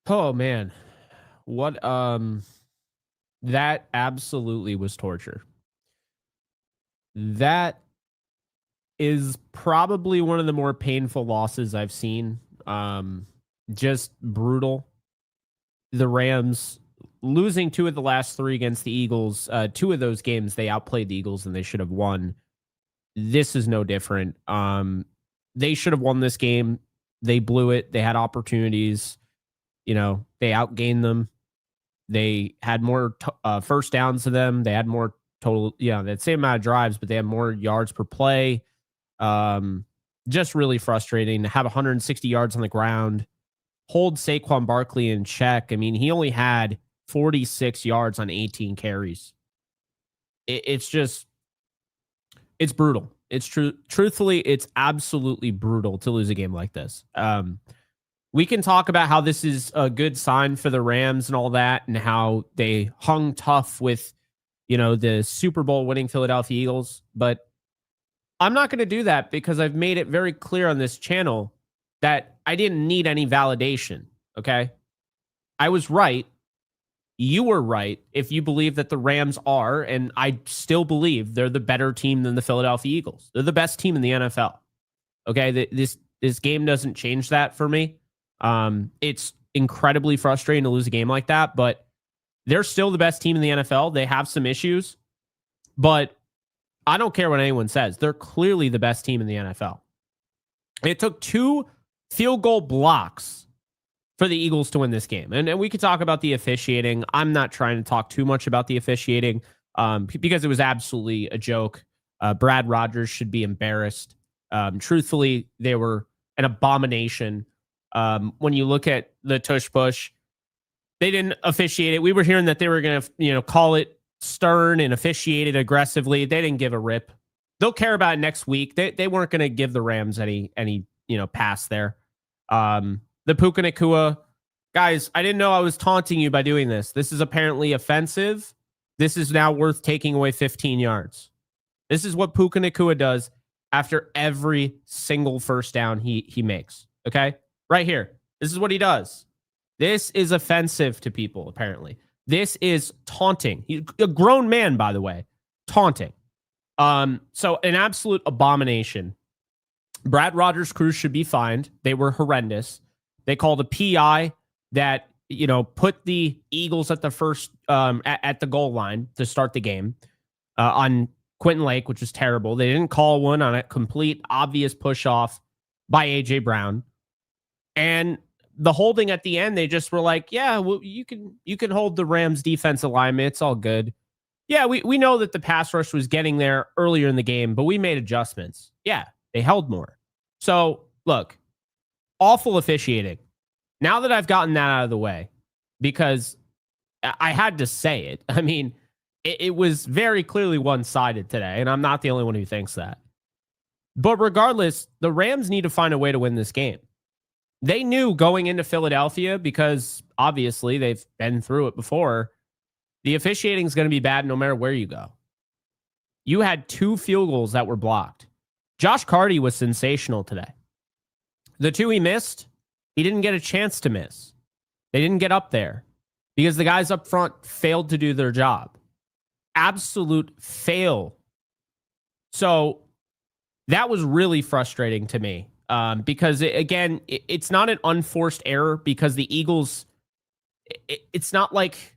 Oh man. What that absolutely was torture. That is probably one of the more painful losses I've seen. Just brutal. The Rams losing two of the last three against the Eagles. Two of those games they outplayed the Eagles and they should have won. This is no different. They should have won this game. They blew it. They had opportunities. They outgained them. They had more first downs to them. They had more total, that same amount of drives, but they had more yards per play. Just really frustrating to have 160 yards on the ground, hold Saquon Barkley in check. I mean, he only had 46 yards on 18 carries. It's brutal. It's true. Truthfully, it's absolutely brutal to lose a game like this. We can talk about how this is a good sign for the Rams and all that, and how they hung tough with, the Super Bowl winning Philadelphia Eagles. But I'm not going to do that because I've made it very clear on this channel that I didn't need any validation. Okay. I was right. You were right if you believe that the Rams are, and I still believe they're the better team than the Philadelphia Eagles. They're the best team in the NFL. Okay. This game doesn't change that for me. It's incredibly frustrating to lose a game like that, but they're still the best team in the NFL. They have some issues, but I don't care what anyone says. They're clearly the best team in the NFL. It took 2 field goal blocks for the Eagles to win this game. And we could talk about the officiating. I'm not trying to talk too much about the officiating because it was absolutely a joke. Brad Rodgers should be embarrassed. Truthfully, they were an abomination. When you look at the Tush push, they didn't officiate it. We were hearing that they were going to, call it stern and officiate it aggressively. They didn't give a rip. They'll care about it next week. They weren't going to give the Rams any pass there. The Puka Nacua guys, I didn't know I was taunting you by doing this. This is apparently offensive. This is now worth taking away 15 yards. This is what Puka Nacua does after every single first down he makes. Okay? Right here. This is what he does. This is offensive to people, apparently. This is taunting. He's a grown man, by the way. Taunting. So an absolute abomination. Brad Rodgers' crew should be fined. They were horrendous. They called a PI that, put the Eagles at the first, at the goal line to start the game on Quentin Lake, which was terrible. They didn't call one on a complete obvious push off by A.J. Brown. And the holding at the end, they just were like, yeah, well, you can hold the Rams defense alignment. It's all good. Yeah, we know that the pass rush was getting there earlier in the game, but we made adjustments. Yeah, they held more. So, look, awful officiating. Now that I've gotten that out of the way, because I had to say it. I mean, it was very clearly one-sided today, and I'm not the only one who thinks that. But regardless, the Rams need to find a way to win this game. They knew going into Philadelphia, because obviously they've been through it before, the officiating is going to be bad no matter where you go. You had 2 field goals that were blocked. Josh Carty was sensational today. The 2 he missed, he didn't get a chance to miss. They didn't get up there because the guys up front failed to do their job. Absolute fail. So that was really frustrating to me because, it's not an unforced error because the Eagles, it's not like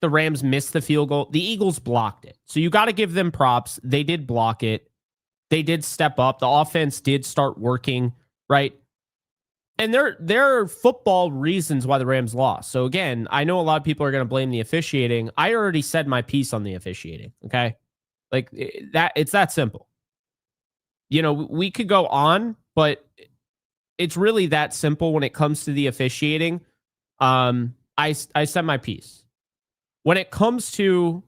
the Rams missed the field goal. The Eagles blocked it. So you got to give them props. They did block it. They did step up. The offense did start working, right? And there are football reasons why the Rams lost. So again, I know a lot of people are going to blame the officiating. I already said my piece on the officiating, okay? Like that, it's that simple. We could go on, but it's really that simple when it comes to the officiating. I said my piece. When it comes to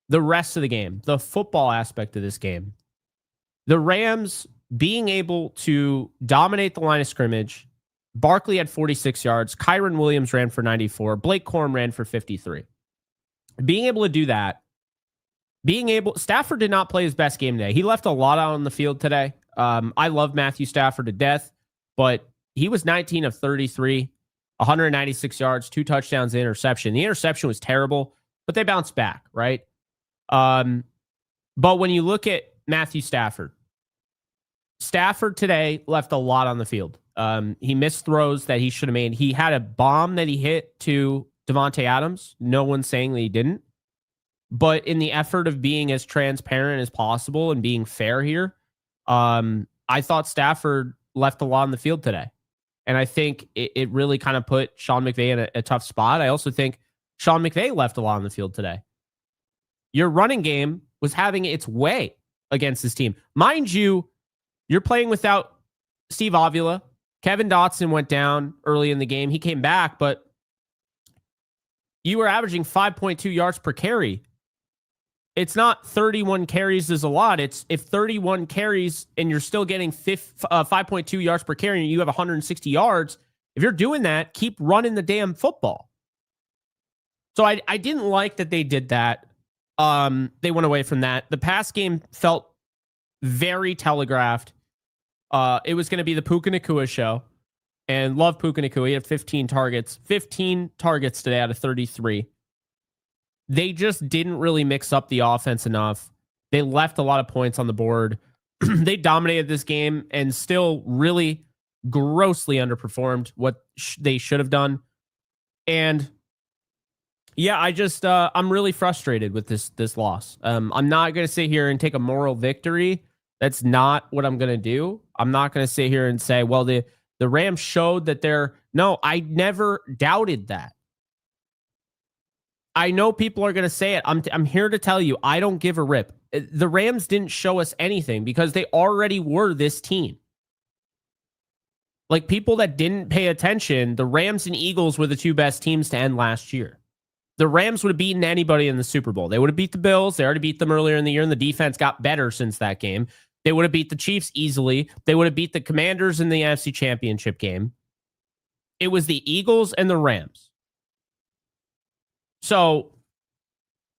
the rest of the game, the football aspect of this game, the Rams being able to dominate the line of scrimmage. Barkley had 46 yards. Kyron Williams ran for 94. Blake Corum ran for 53. Being able to do that, Stafford did not play his best game today. He left a lot out on the field today. I love Matthew Stafford to death, but he was 19 of 33. 196 yards, 2 touchdowns, an interception. The interception was terrible, but they bounced back, right? But when you look at Matthew Stafford today left a lot on the field. He missed throws that he should have made. He had a bomb that he hit to Devontae Adams. No one's saying that he didn't. But in the effort of being as transparent as possible and being fair here, I thought Stafford left a lot on the field today. And I think it really kind of put Sean McVay in a tough spot. I also think Sean McVay left a lot on the field today. Your running game was having its way against this team. Mind you, you're playing without Steve Avila. Kevin Dotson went down early in the game. He came back, but you were averaging 5.2 yards per carry. It's not 31 carries is a lot. It's if 31 carries and you're still getting 5.2 yards per carry and you have 160 yards, if you're doing that, keep running the damn football. So I didn't like that they did that. They went away from that. The pass game felt very telegraphed. It was going to be the Puka Nacua show. And love Puka Nacua. He had 15 targets. 15 targets today out of 33. They just didn't really mix up the offense enough. They left a lot of points on the board. They dominated this game and still really grossly underperformed what they should have done. And yeah, I'm really frustrated with this loss. I'm not going to sit here and take a moral victory. That's not what I'm going to do. I'm not going to sit here and say, well, the Rams showed that no, I never doubted that. I know people are going to say it. I'm here to tell you, I don't give a rip. The Rams didn't show us anything because they already were this team. Like people that didn't pay attention, the Rams and Eagles were the two best teams to end last year. The Rams would have beaten anybody in the Super Bowl. They would have beat the Bills. They already beat them earlier in the year, and the defense got better since that game. They would have beat the Chiefs easily. They would have beat the Commanders in the NFC Championship game. It was the Eagles and the Rams. So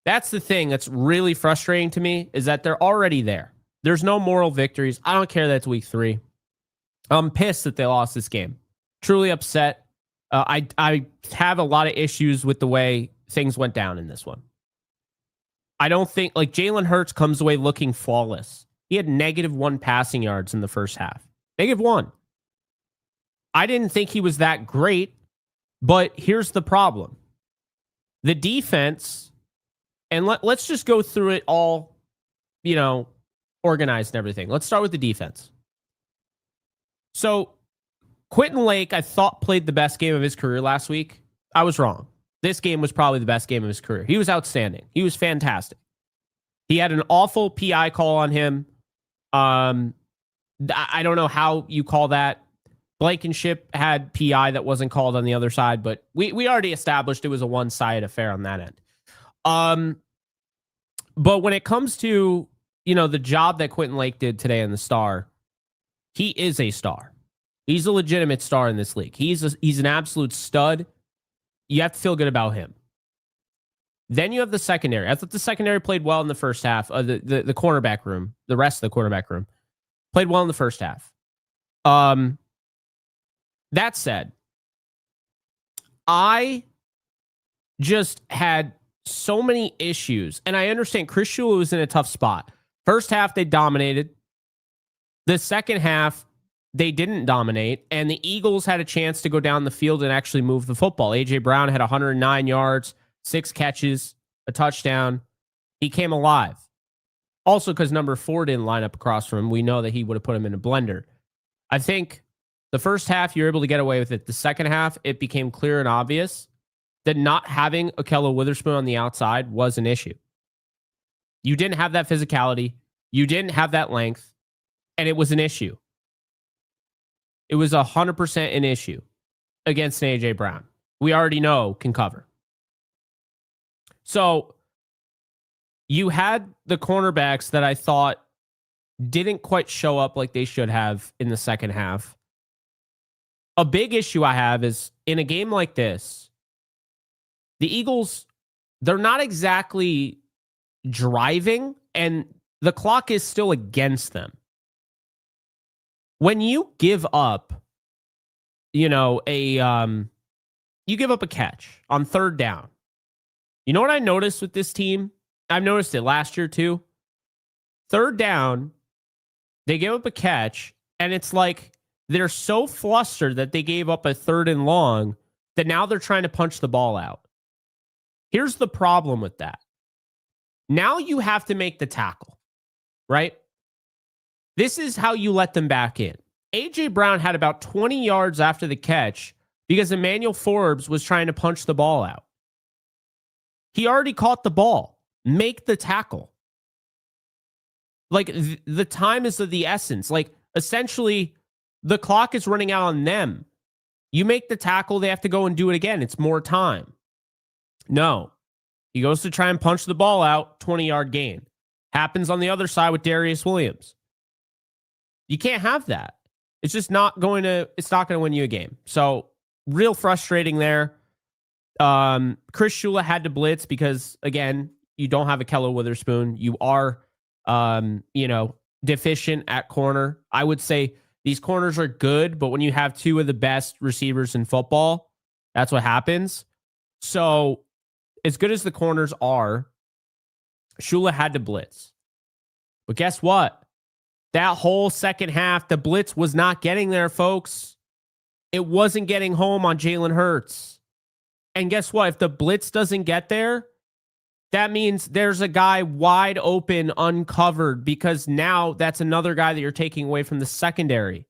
that's the thing that's really frustrating to me is that they're already there. There's no moral victories. I don't care that it's week 3. I'm pissed that they lost this game. Truly upset. I have a lot of issues with the way things went down in this one. I don't think, like, Jalen Hurts comes away looking flawless. He had -1 passing yards in the first half. -1. I didn't think he was that great, but here's the problem. The defense, and let's just go through it all, organized and everything. Let's start with the defense. So Quentin Lake, I thought, played the best game of his career last week. I was wrong. This game was probably the best game of his career. He was outstanding. He was fantastic. He had an awful PI call on him. I don't know how you call that. Blankenship had PI that wasn't called on the other side, but we already established it was a one-sided affair on that end. But when it comes to, the job that Quentin Lake did today in the Star, he is a star. He's a legitimate star in this league. He's an absolute stud. You have to feel good about him. Then you have the secondary. I thought the secondary played well in the first half. The cornerback room, the rest of the cornerback room, played well in the first half. That said, I just had so many issues, and I understand Chris Shula was in a tough spot. First half, they dominated. The second half, they didn't dominate, and the Eagles had a chance to go down the field and actually move the football. A.J. Brown had 109 yards, 6 catches, a touchdown. He came alive. Also, because number 4 didn't line up across from him, we know that he would have put him in a blender. I think the first half, you're able to get away with it. The second half, it became clear and obvious that not having Ahkello Witherspoon on the outside was an issue. You didn't have that physicality. You didn't have that length. And it was an issue. It was 100% an issue against an A.J. Brown. We already know can cover. So you had the cornerbacks that I thought didn't quite show up like they should have in the second half. A big issue I have is in a game like this, the Eagles, they're not exactly driving, and the clock is still against them. When you give up, a you give up a catch on third down. You know what I noticed with this team? I've noticed it last year too. Third down, they give up a catch, and it's like they're so flustered that they gave up a 3rd and long that now they're trying to punch the ball out. Here's the problem with that. Now you have to make the tackle, right? This is how you let them back in. A.J. Brown had about 20 yards after the catch because Emmanuel Forbes was trying to punch the ball out. He already caught the ball. Make the tackle. Like, the time is of the essence. Like, essentially, the clock is running out on them. You make the tackle, they have to go and do it again. It's more time. No. He goes to try and punch the ball out, 20-yard gain. Happens on the other side with Darius Williams. You can't have that. It's just not going to win you a game. So, real frustrating there. Chris Shula had to blitz because, again, you don't have a Kello Witherspoon. You are, deficient at corner. I would say these corners are good, but when you have two of the best receivers in football, that's what happens. So, as good as the corners are, Shula had to blitz. But guess what? That whole second half, the blitz was not getting there, folks. It wasn't getting home on Jalen Hurts. And guess what? If the blitz doesn't get there, that means there's a guy wide open, uncovered, because now that's another guy that you're taking away from the secondary.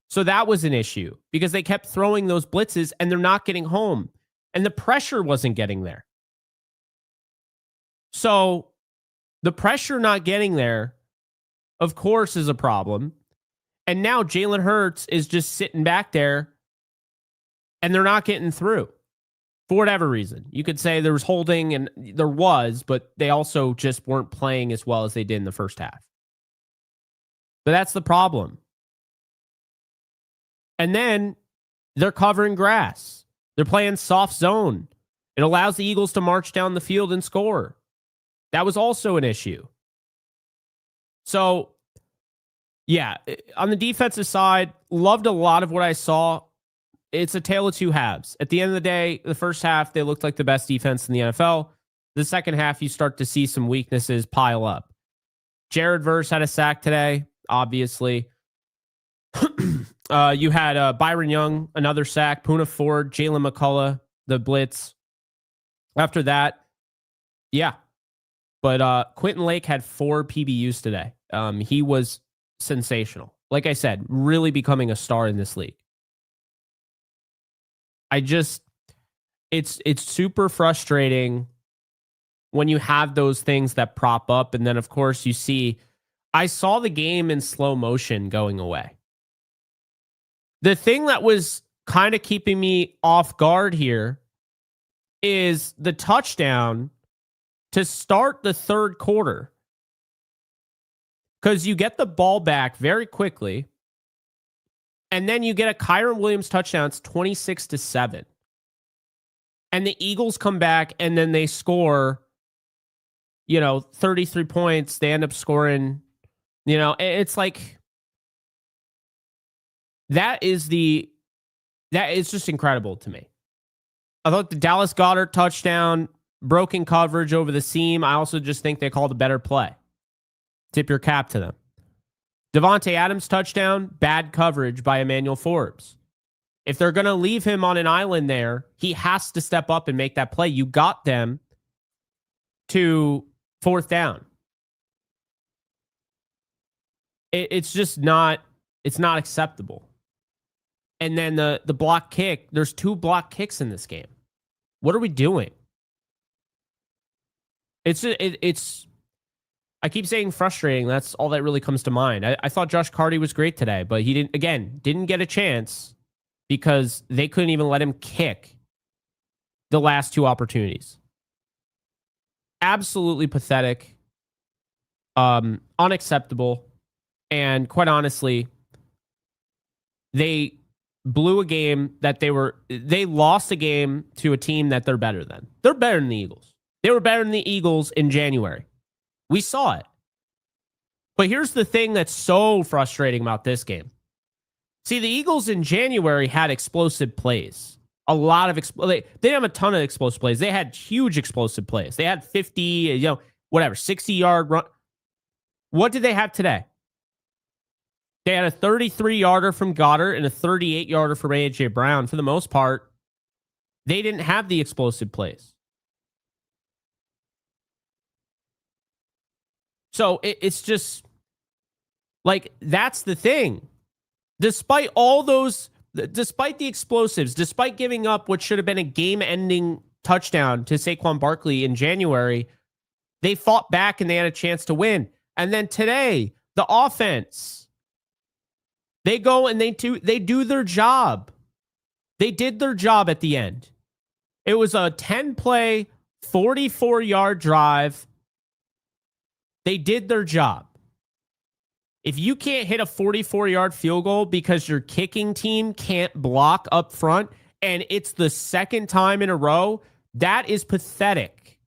So that was an issue because they kept throwing those blitzes and they're not getting home. And the pressure wasn't getting there. So the pressure not getting there, of course, is a problem. And now Jalen Hurts is just sitting back there and they're not getting through for whatever reason. You could say there was holding, and there was, but they also just weren't playing as well as they did in the first half. But that's the problem. And then they're covering grass. They're playing soft zone. It allows the Eagles to march down the field and score. That was also an issue. So, yeah, on the defensive side, loved a lot of what I saw. It's a tale of two halves. At the end of the day, the first half, they looked like the best defense in the NFL. The second half, you start to see some weaknesses pile up. Jared Verse had a sack today, obviously. You had Byron Young, another sack, Poona Ford, Jalen McCullough, the blitz. After that, yeah. But Quentin Lake had 4 PBUs today. He was sensational. Like I said, really becoming a star in this league. It's super frustrating when you have those things that prop up. And then, of course, I saw the game in slow motion going away. The thing that was kind of keeping me off guard here is the touchdown to start the third quarter. Because you get the ball back very quickly, and then you get a Kyren Williams touchdown. It's 26-7. And the Eagles come back, and then they score, 33 points. They end up scoring, it's like, that is just incredible to me. I thought the Dallas Goedert touchdown, broken coverage over the seam. I also just think they called a better play. Tip your cap to them. Devontae Adams touchdown, bad coverage by Emmanuel Forbes. If they're going to leave him on an island there, he has to step up and make that play. You got them to 4th down. It's just not, it's not acceptable. And then the block kick, there's 2 block kicks in this game. What are we doing? It's I keep saying frustrating. That's all that really comes to mind. I thought Josh Carty was great today, but he didn't get a chance because they couldn't even let him kick the last 2 opportunities. Absolutely pathetic. Unacceptable. And quite honestly, they blew a game that they lost a game to a team that they're better than. They're better than the Eagles. They were better than the Eagles in January. We saw it. But here's the thing that's so frustrating about this game. See, the Eagles in January had explosive plays. a lot of they didn't have a ton of explosive plays. They had huge explosive plays. They had 50, whatever, 60-yard run. What did they have today? They had a 33-yarder from Goddard and a 38-yarder from A.J. Brown. For the most part, they didn't have the explosive plays. So it's just like, that's the thing. Despite all those, despite the explosives, despite giving up what should have been a game-ending touchdown to Saquon Barkley in January, they fought back and they had a chance to win. And then today, the offense, they go and they do their job. They did their job at the end. It was a 10-play, 44-yard drive. They did their job. If you can't hit a 44-yard field goal because your kicking team can't block up front, and it's the second time in a row, that is pathetic.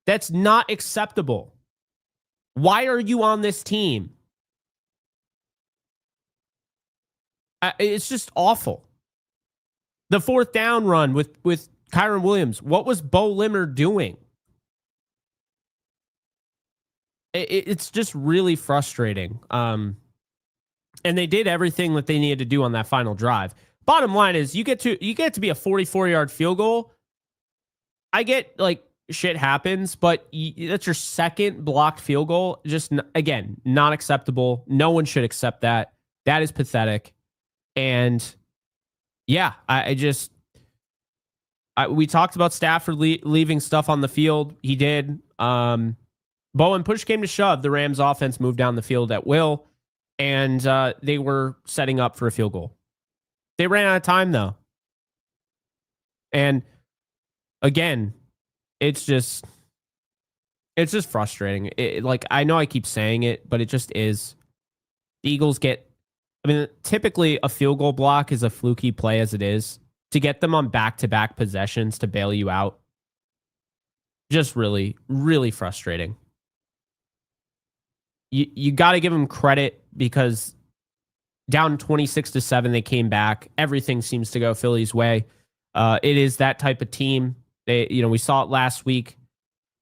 That's not acceptable. Why are you on this team? It's just awful. The fourth down run with Kyron Williams. What was Bo Limmer doing? It's just really frustrating. And they did everything that they needed to do on that final drive. Bottom line is, you get to be a 44-yard field goal. I get, like, shit happens, but that's your second blocked field goal. Just, again, not acceptable. No one should accept that. That is pathetic. And yeah, we talked about Stafford leaving stuff on the field. He did. But when push came to shove, the Rams offense moved down the field at will, and they were setting up for a field goal. They ran out of time, though. And again, it's just frustrating. Like, I know I keep saying it, but it just is. The Eagles typically a field goal block is a fluky play as it is. To get them on back-to-back possessions to bail you out, just really, really frustrating. You got to give them credit, because down 26-7, they came back. Everything seems to go Philly's way. It is that type of team. We saw it last week.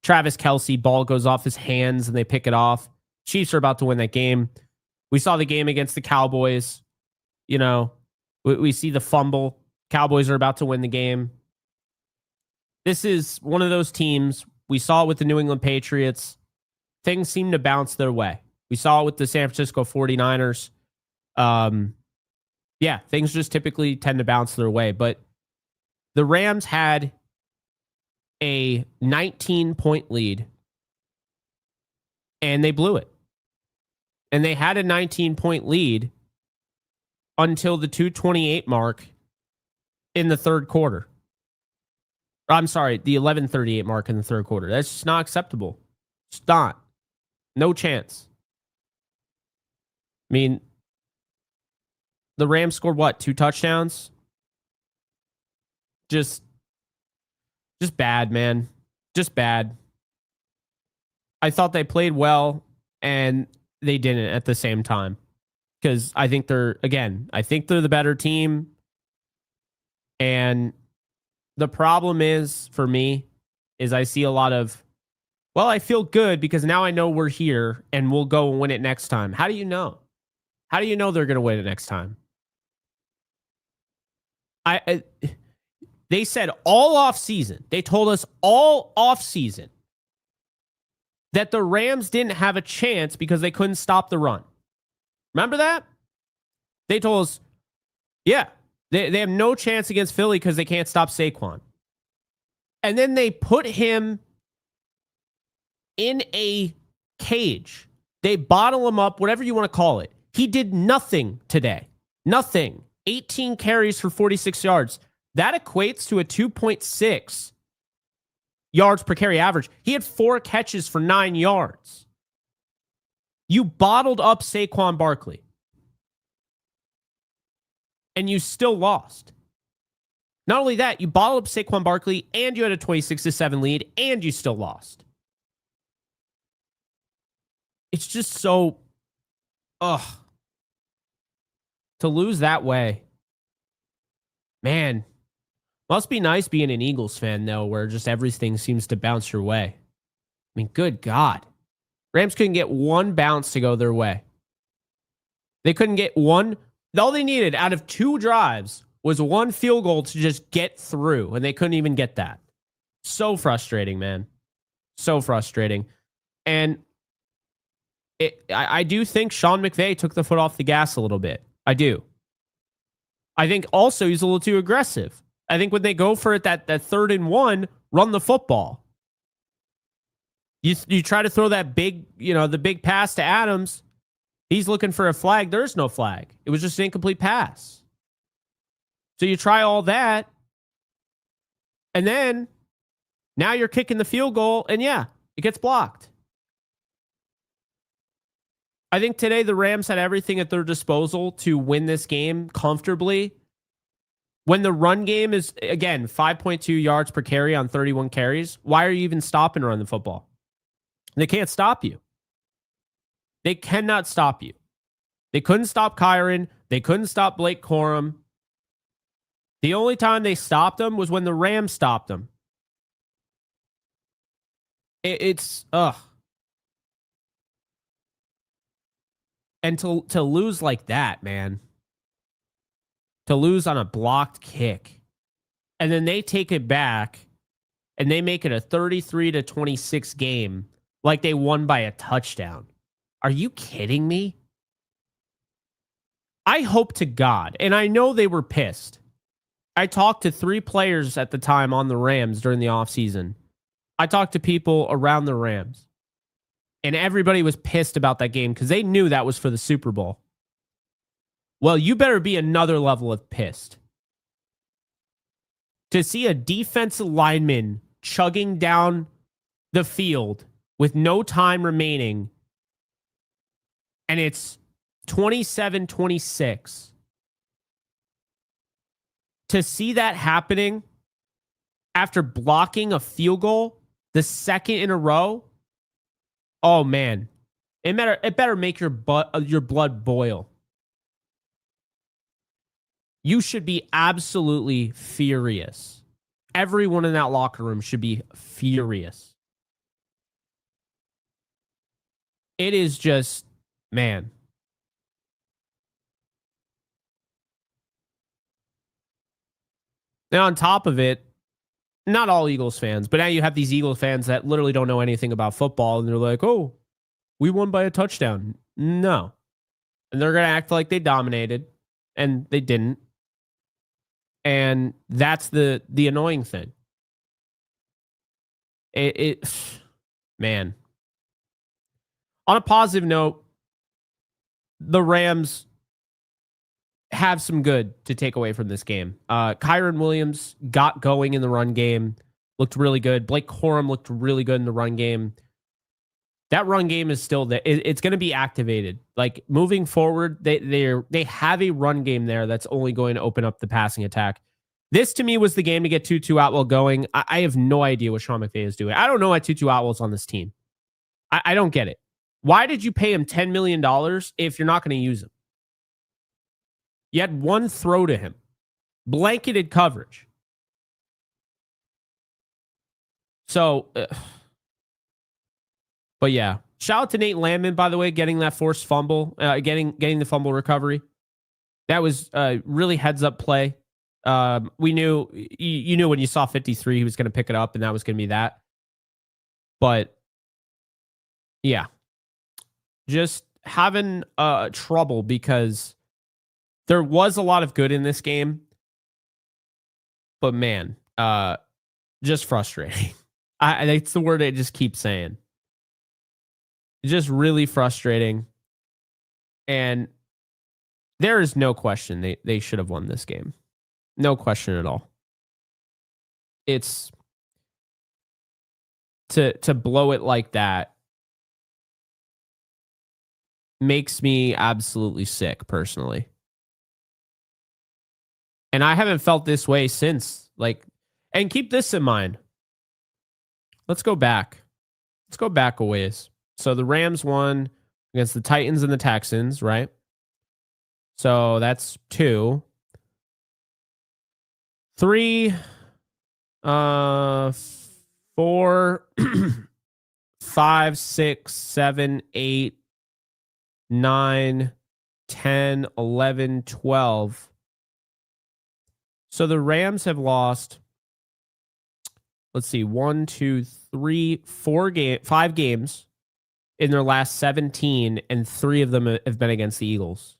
Travis Kelce, ball goes off his hands and they pick it off. Chiefs are about to win that game. We saw the game against the Cowboys. We see the fumble. Cowboys are about to win the game. This is one of those teams. We saw it with the New England Patriots. Things seem to bounce their way. We saw it with the San Francisco 49ers. Things just typically tend to bounce their way. But the Rams had a 19-point lead, and they blew it. And they had a 19-point lead until the 2:28 mark in the third quarter. I'm sorry, the 11:38 mark in the third quarter. That's just not acceptable. It's not. No chance. I mean, the Rams scored what? 2 touchdowns? Just bad, man. Just bad. I thought they played well, and they didn't at the same time. Because I think they're the better team. And the problem is, for me, is I see a lot of, well, I feel good because now I know we're here and we'll go and win it next time. How do you know? How do you know they're going to win it next time? They said all off season. They told us all off season that the Rams didn't have a chance because they couldn't stop the run. Remember that? They told us, yeah, they have no chance against Philly because they can't stop Saquon. And then they put him in a cage. They bottle him up, whatever you want to call it. He did nothing today. Nothing. 18 carries for 46 yards. That equates to a 2.6 yards per carry average. He had 4 catches for 9 yards. You bottled up Saquon Barkley. And you still lost. Not only that, you bottled up Saquon Barkley and you had a 26-7 lead and you still lost. It's just so, to lose that way. Man, must be nice being an Eagles fan, though, where just everything seems to bounce your way. I mean, good God. Rams couldn't get one bounce to go their way. They couldn't get one. All they needed out of 2 drives was one field goal to just get through, and they couldn't even get that. So frustrating, man. So frustrating. And I do think Sean McVay took the foot off the gas a little bit. I do. I think also he's a little too aggressive. I think when they go for it, that 3rd and 1, run the football. You try to throw that big, the big pass to Adams. He's looking for a flag. There's no flag. It was just an incomplete pass. So you try all that, and then now you're kicking the field goal, and yeah, it gets blocked. I think today the Rams had everything at their disposal to win this game comfortably. When the run game is, again, 5.2 yards per carry on 31 carries, why are you even stopping to run the football? They can't stop you. They cannot stop you. They couldn't stop Kyron. They couldn't stop Blake Corum. The only time they stopped him was when the Rams stopped him. It's, ugh. And to lose like that, man. To lose on a blocked kick. And then they take it back and they make it a 33-26 game like they won by a touchdown. Are you kidding me? I hope to God, and I know they were pissed. I talked to 3 players at the time on the Rams during the offseason. I talked to people around the Rams. And everybody was pissed about that game because they knew that was for the Super Bowl. Well, you better be another level of pissed. To see a defensive lineman chugging down the field with no time remaining, and it's 27-26. To see that happening after blocking a field goal, the 2nd in a row, oh man, it better make your blood boil. You should be absolutely furious. Everyone in that locker room should be furious. It is just, man. Now, on top of it, not all Eagles fans, but now you have these Eagles fans that literally don't know anything about football, and they're like, oh, we won by a touchdown. No. And they're going to act like they dominated, and they didn't. And that's the annoying thing. Man. On a positive note, the Rams have some good to take away from this game. Kyron Williams got going in the run game, looked really good. Blake Corum looked really good in the run game. That run game is still there. It's going to be activated. Like moving forward, they have a run game there that's only going to open up the passing attack. This to me was the game to get Tutu Atwell going. I have no idea what Sean McVay is doing. I don't know why Tutu Atwell's on this team. I don't get it. Why did you pay him $10 million if you're not going to use him? You had one throw to him. Blanketed coverage. So, but yeah. Shout out to Nate Landman, by the way, getting that forced fumble, getting the fumble recovery. That was really heads up play. We knew, you knew when you saw 53, he was going to pick it up, and that was going to be that. But yeah, just having trouble because there was a lot of good in this game, but man, just frustrating. It's the word I just keep saying. Just really frustrating. And there is no question they should have won this game. No question at all. It's to blow it like that makes me absolutely sick personally. And I haven't felt this way since, and keep this in mind. Let's go back. Let's go back a ways. So the Rams won against the Titans and the Texans, right? So that's 2. 3, 4, 5, 6, 7, 8, 9, 10, 11, 12. So the Rams have lost, let's see, 1, 2, 3, 5 games in their last 17, and 3 of them have been against the Eagles.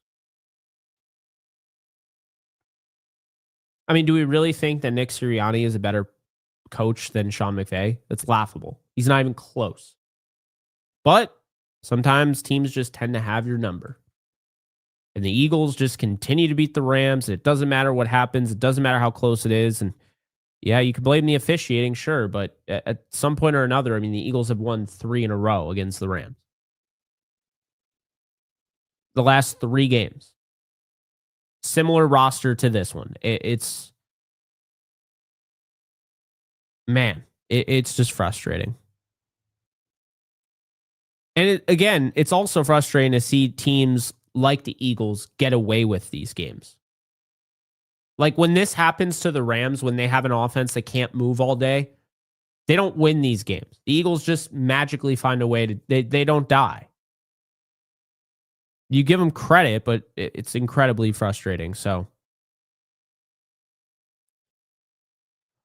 I mean, do we really think that Nick Sirianni is a better coach than Sean McVay? That's laughable. He's not even close. But sometimes teams just tend to have your number. And the Eagles just continue to beat the Rams. It doesn't matter what happens. It doesn't matter how close it is. And yeah, you can blame the officiating, sure. But at some point or another, I mean, the Eagles have won 3 in a row against the Rams. The last 3 games. Similar roster to this one. It's, man, it's just frustrating. And again, it's also frustrating to see teams like the Eagles get away with these games. Like when this happens to the Rams, when they have an offense that can't move all day, they don't win these games. The Eagles just magically find a way to, they don't die. You give them credit, but it's incredibly frustrating. So,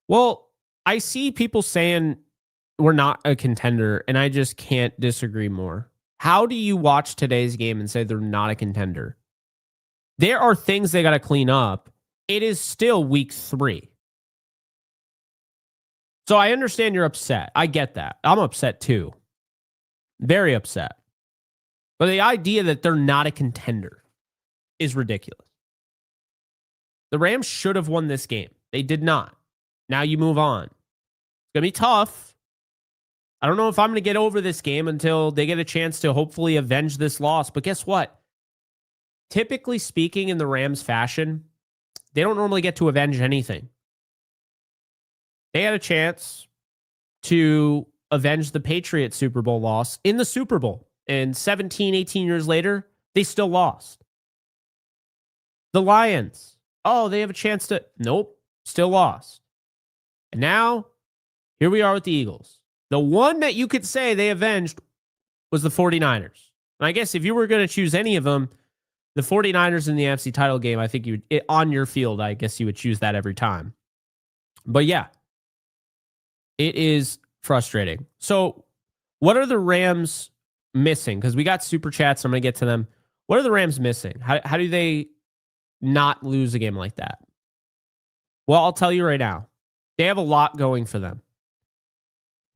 well, I see people saying we're not a contender, and I just can't disagree more. How do you watch today's game and say they're not a contender? There are things they got to clean up. It is still week 3. So I understand you're upset. I get that. I'm upset too. Very upset. But the idea that they're not a contender is ridiculous. The Rams should have won this game. They did not. Now you move on. It's going to be tough. I don't know if I'm going to get over this game until they get a chance to hopefully avenge this loss. But guess what? Typically speaking, in the Rams fashion, they don't normally get to avenge anything. They had a chance to avenge the Patriots Super Bowl loss in the Super Bowl. And 17, 18 years later, they still lost. The Lions, oh, they have a chance to, nope, still lost. And now, here we are with the Eagles. The one that you could say they avenged was the 49ers. And I guess if you were going to choose any of them, the 49ers in the NFC title game, I think you would, on your field, I guess you would choose that every time. But yeah, it is frustrating. So what are the Rams missing? Because we got super chats. I'm going to get to them. What are the Rams missing? How do they not lose a game like that? Well, I'll tell you right now. They have a lot going for them.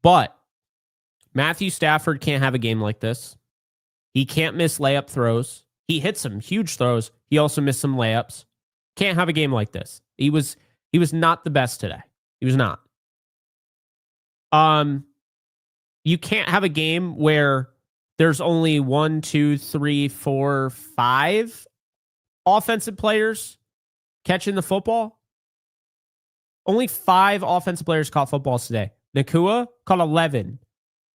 But Matthew Stafford can't have a game like this. He can't miss layup throws. He hit some huge throws. He also missed some layups. Can't have a game like this. He was not the best today. He was not. You can't have a game where there's only 1, 2, 3, 4, 5 offensive players catching the football. Only 5 offensive players caught footballs today. Nakua caught 11.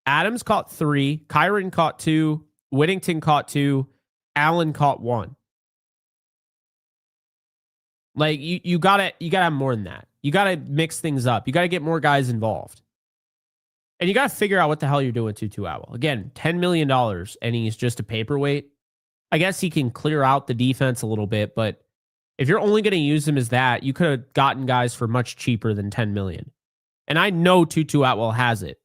Adams caught 3. Kyron caught 2. Whittington caught 2. Allen caught 1. Like you gotta have more than that. You gotta mix things up. You gotta get more guys involved. And you gotta figure out what the hell you're doing with Tutu Atwell. Again, $10 million, and he's just a paperweight. I guess he can clear out the defense a little bit, but if you're only going to use him as that, you could have gotten guys for much cheaper than $10 million. And I know Tutu Atwell has it.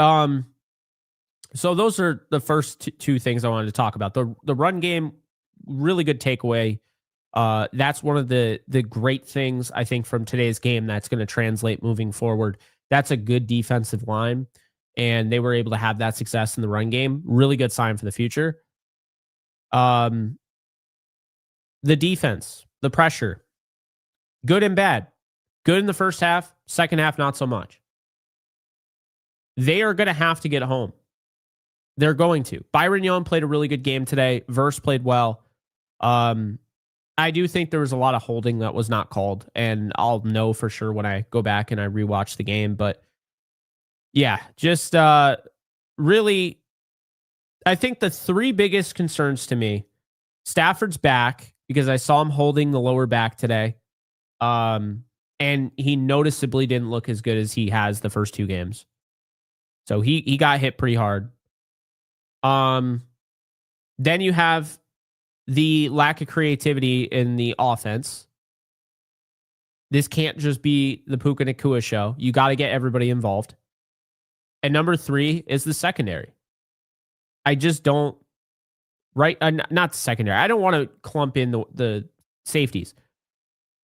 So those are the first two things I wanted to talk about. The run game, really good takeaway. That's one of the great things I think from today's game that's going to translate moving forward. That's a good defensive line, and they were able to have that success in the run game. Really good sign for the future. The defense, the pressure, good and bad. Good in the first half, second half, not so much. They are going to have to get home. They're going to. Byron Young played a really good game today. Verse played well. I do think there was a lot of holding that was not called, and I'll know for sure when I go back and I rewatch the game. But yeah, just really, I think the 3 biggest concerns to me, Stafford's back, because I saw him holding the lower back today. And he noticeably didn't look as good as he has the first 2 games. So he got hit pretty hard. Then you have the lack of creativity in the offense. This can't just be the Puka Nacua show. You got to get everybody involved. And number 3 is the secondary. I just don't not the secondary. I don't want to clump in the safeties.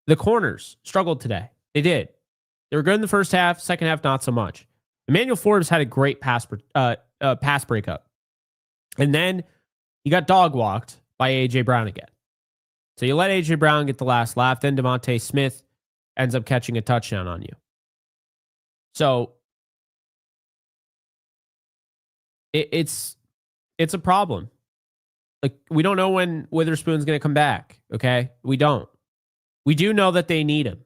The corners struggled today. They did. They were good in the first half. Second half, not so much. Emmanuel Forbes had a great pass breakup. And then he got dog walked by A.J. Brown again. So you let A.J. Brown get the last laugh. Then Devontae Smith ends up catching a touchdown on you. So it's a problem. Like, we don't know when Witherspoon's going to come back, okay? We don't. We do know that they need him.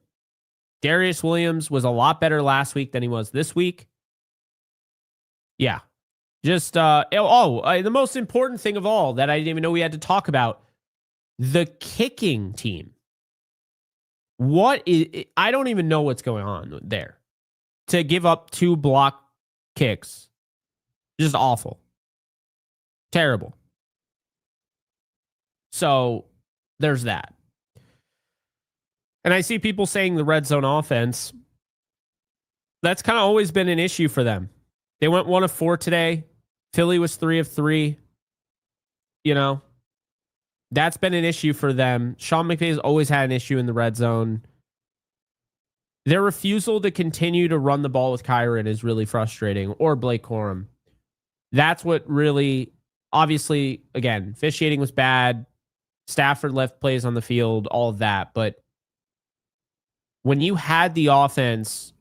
Darius Williams was a lot better last week than he was this week. Yeah. Just, the most important thing of all that I didn't even know we had to talk about, the kicking team. I don't even know what's going on there. To give up 2 block kicks. Just awful. Terrible. So there's that. And I see people saying the red zone offense. That's kind of always been an issue for them. They went 1 of 4 today. Philly was 3 of 3. You know, that's been an issue for them. Sean McVay's always had an issue in the red zone. Their refusal to continue to run the ball with Kyron is really frustrating, or Blake Corum. That's what really, obviously, again, officiating was bad. Stafford left plays on the field, all of that. But when you had the offense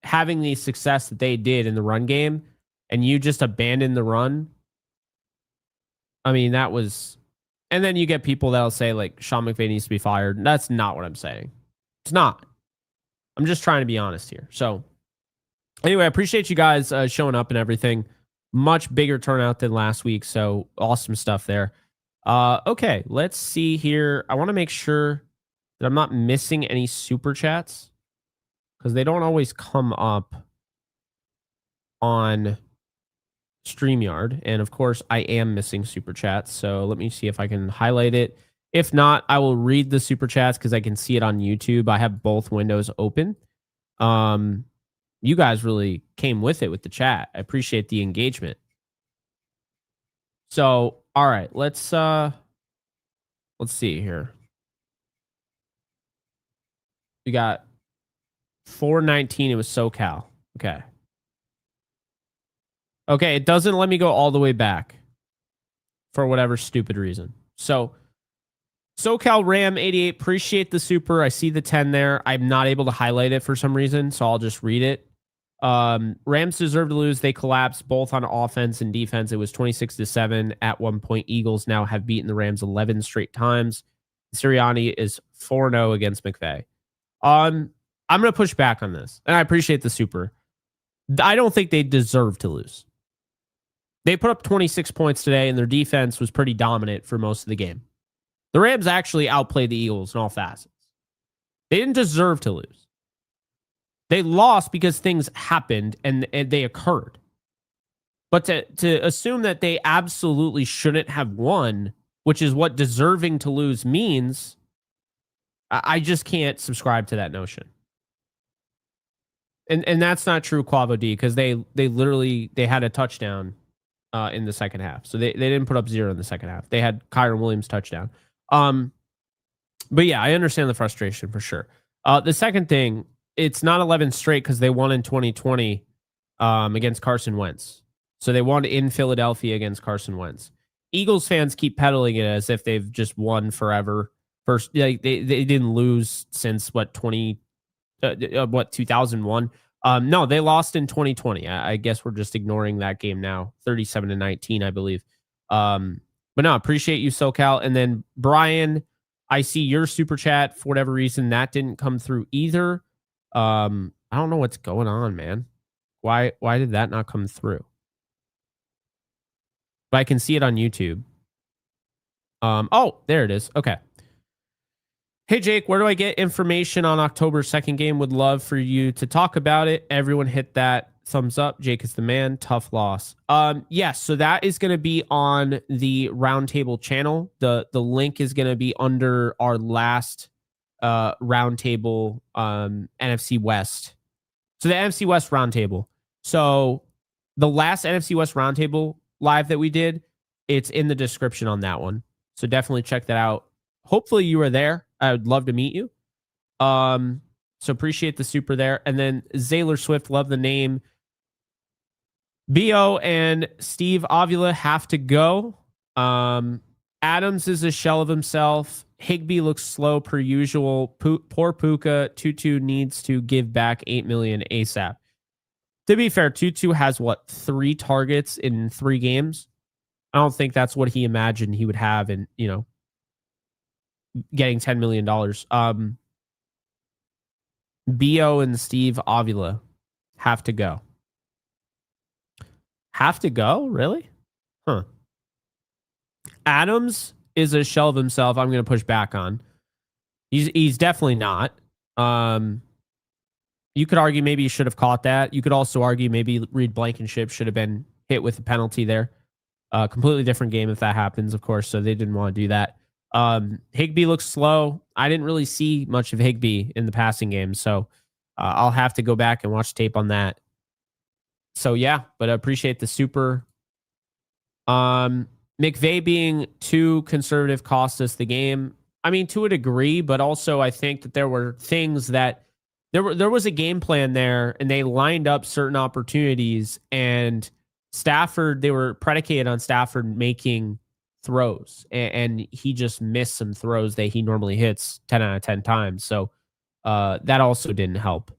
having the success that they did in the run game and you just abandoned the run, I mean, that was... And then you get people that'll say, like, Sean McVay needs to be fired. That's not what I'm saying. It's not. I'm just trying to be honest here. So, anyway, I appreciate you guys showing up and everything. Much bigger turnout than last week, so awesome stuff there. Okay, let's see here. I want to make sure that I'm not missing any super chats because they don't always come up on StreamYard. And of course, I am missing super chats. So let me see if I can highlight it. If not, I will read the super chats because I can see it on YouTube. I have both windows open. You guys really came with it with the chat. I appreciate the engagement. So, all right, let's see here. We got 419. It was SoCal. Okay. Okay, it doesn't let me go all the way back for whatever stupid reason. So, SoCal Ram 88, appreciate the super. I see the 10 there. I'm not able to highlight it for some reason, so I'll just read it. Rams deserve to lose. They collapsed both on offense and defense. It was 26-7 at one point. Eagles now have beaten the Rams 11 straight times. Sirianni is 4-0 against McVay. I'm going to push back on this, and I appreciate the super. I don't think they deserve to lose. They put up 26 points today, and their defense was pretty dominant for most of the game. The Rams actually outplayed the Eagles in all facets. They didn't deserve to lose. They lost because things happened and they occurred. But to assume that they absolutely shouldn't have won, which is what deserving to lose means, I just can't subscribe to that notion. And that's not true, Quavo D, because they had a touchdown in the second half. So they didn't put up 0 in the second half. They had Kyron Williams touchdown. But yeah, I understand the frustration for sure. The second thing, it's not 11 straight because they won in 2020 against Carson Wentz. So they won in Philadelphia against Carson Wentz. Eagles fans keep peddling it as if they've just won forever. First, they didn't lose since 2001. No, they lost in 2020. I guess we're just ignoring that game now. 37-19, I believe. But no, appreciate you, SoCal. And then Brian, I see your super chat. For whatever reason, that didn't come through either. I don't know what's going on, man. Why did that not come through? But I can see it on YouTube. Oh, there it is. Okay. Hey, Jake, where do I get information on October's second game? Would love for you to talk about it. Everyone hit that thumbs up. Jake is the man. Tough loss. Yes, so that is going to be on the Roundtable channel. The link is going to be under our last Roundtable NFC West. So the NFC West Roundtable. So the last NFC West Roundtable live that we did, it's in the description on that one. So definitely check that out. Hopefully you were there. I would love to meet you. So appreciate the super there. And then Zaylor Swift, love the name. Bo and Steve Avila have to go. Adams is a shell of himself. Higbee looks slow per usual. Poor Puka. Tutu needs to give back $8 million ASAP. To be fair, Tutu has 3 targets in 3 games. I don't think that's what he imagined he would have in, getting $10 million. Bo and Steve Avila have to go. Have to go? Really? Huh. Adams is a shell of himself. I'm going to push back on. He's definitely not. You could argue maybe he should have caught that. You could also argue maybe Reed Blankenship should have been hit with a penalty there. Completely different game if that happens, of course. So they didn't want to do that. Higbee looks slow. I didn't really see much of Higbee in the passing game, so I'll have to go back and watch tape on that. So yeah, but I appreciate the super. McVay being too conservative cost us the game. I mean, to a degree, but also I think that there were things that there was a game plan there, and they lined up certain opportunities, and Stafford, they were predicated on Stafford making throws, and he just missed some throws that he normally hits 10 out of 10 times. So that also didn't help.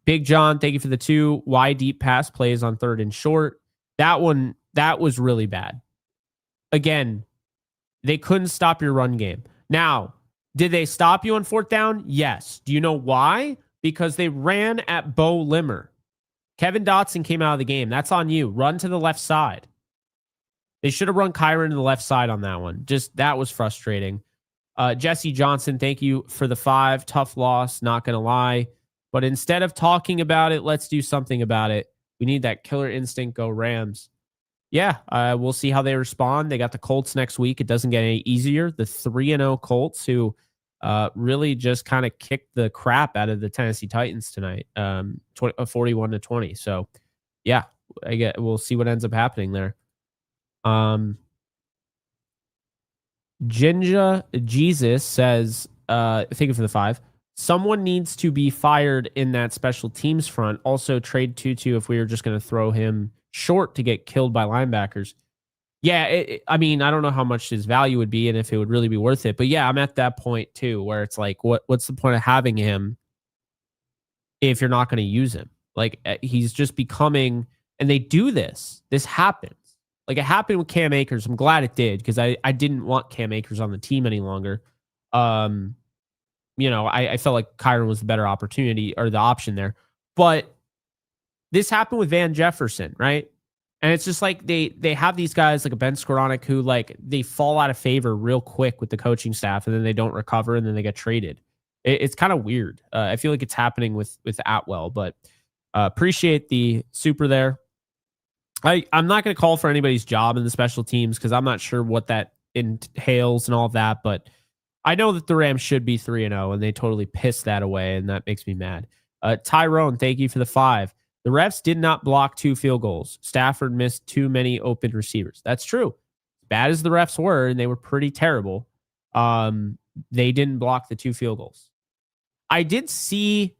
Big John, thank you for the 2. Why deep pass plays on 3rd and short? That was really bad. Again, they couldn't stop your run game. Now, did they stop you on 4th down? Yes. Do you know why? Because they ran at Bo Limmer. Kevin Dotson came out of the game. That's on you. Run to the left side. They should have run Kyron to the left side on that one. Just that was frustrating. Jesse Johnson, thank you for the 5. Tough loss, not going to lie. But instead of talking about it, let's do something about it. We need that killer instinct. Go Rams. Yeah, we'll see how they respond. They got the Colts next week. It doesn't get any easier. The 3-0 Colts, who really just kind of kicked the crap out of the Tennessee Titans tonight, 41-20. So, yeah, we'll see what ends up happening there. Jinja Jesus says, thank you for the 5. Someone needs to be fired in that special teams front. Also, trade Tutu if we were just going to throw him short to get killed by linebackers. Yeah, I mean, I don't know how much his value would be and if it would really be worth it. But yeah, I'm at that point too, where it's like, what's the point of having him if you're not going to use him? Like, he's just becoming, and they do this. This happens. Like, it happened with Cam Akers. I'm glad it did, because I didn't want Cam Akers on the team any longer. I felt like Kyron was the better opportunity or the option there. But this happened with Van Jefferson, right? And it's just like they have these guys like a Ben Skoranek who, like, they fall out of favor real quick with the coaching staff, and then they don't recover, and then they get traded. It's kind of weird. I feel like it's happening with Atwell, but appreciate the super there. I'm not going to call for anybody's job in the special teams because I'm not sure what that entails and all of that, but I know that the Rams should be 3-0, and they totally pissed that away, and that makes me mad. Tyrone, thank you for the 5. The refs did not block 2 field goals. Stafford missed too many open receivers. That's true. As bad as the refs were, and they were pretty terrible, they didn't block the 2 field goals. I did see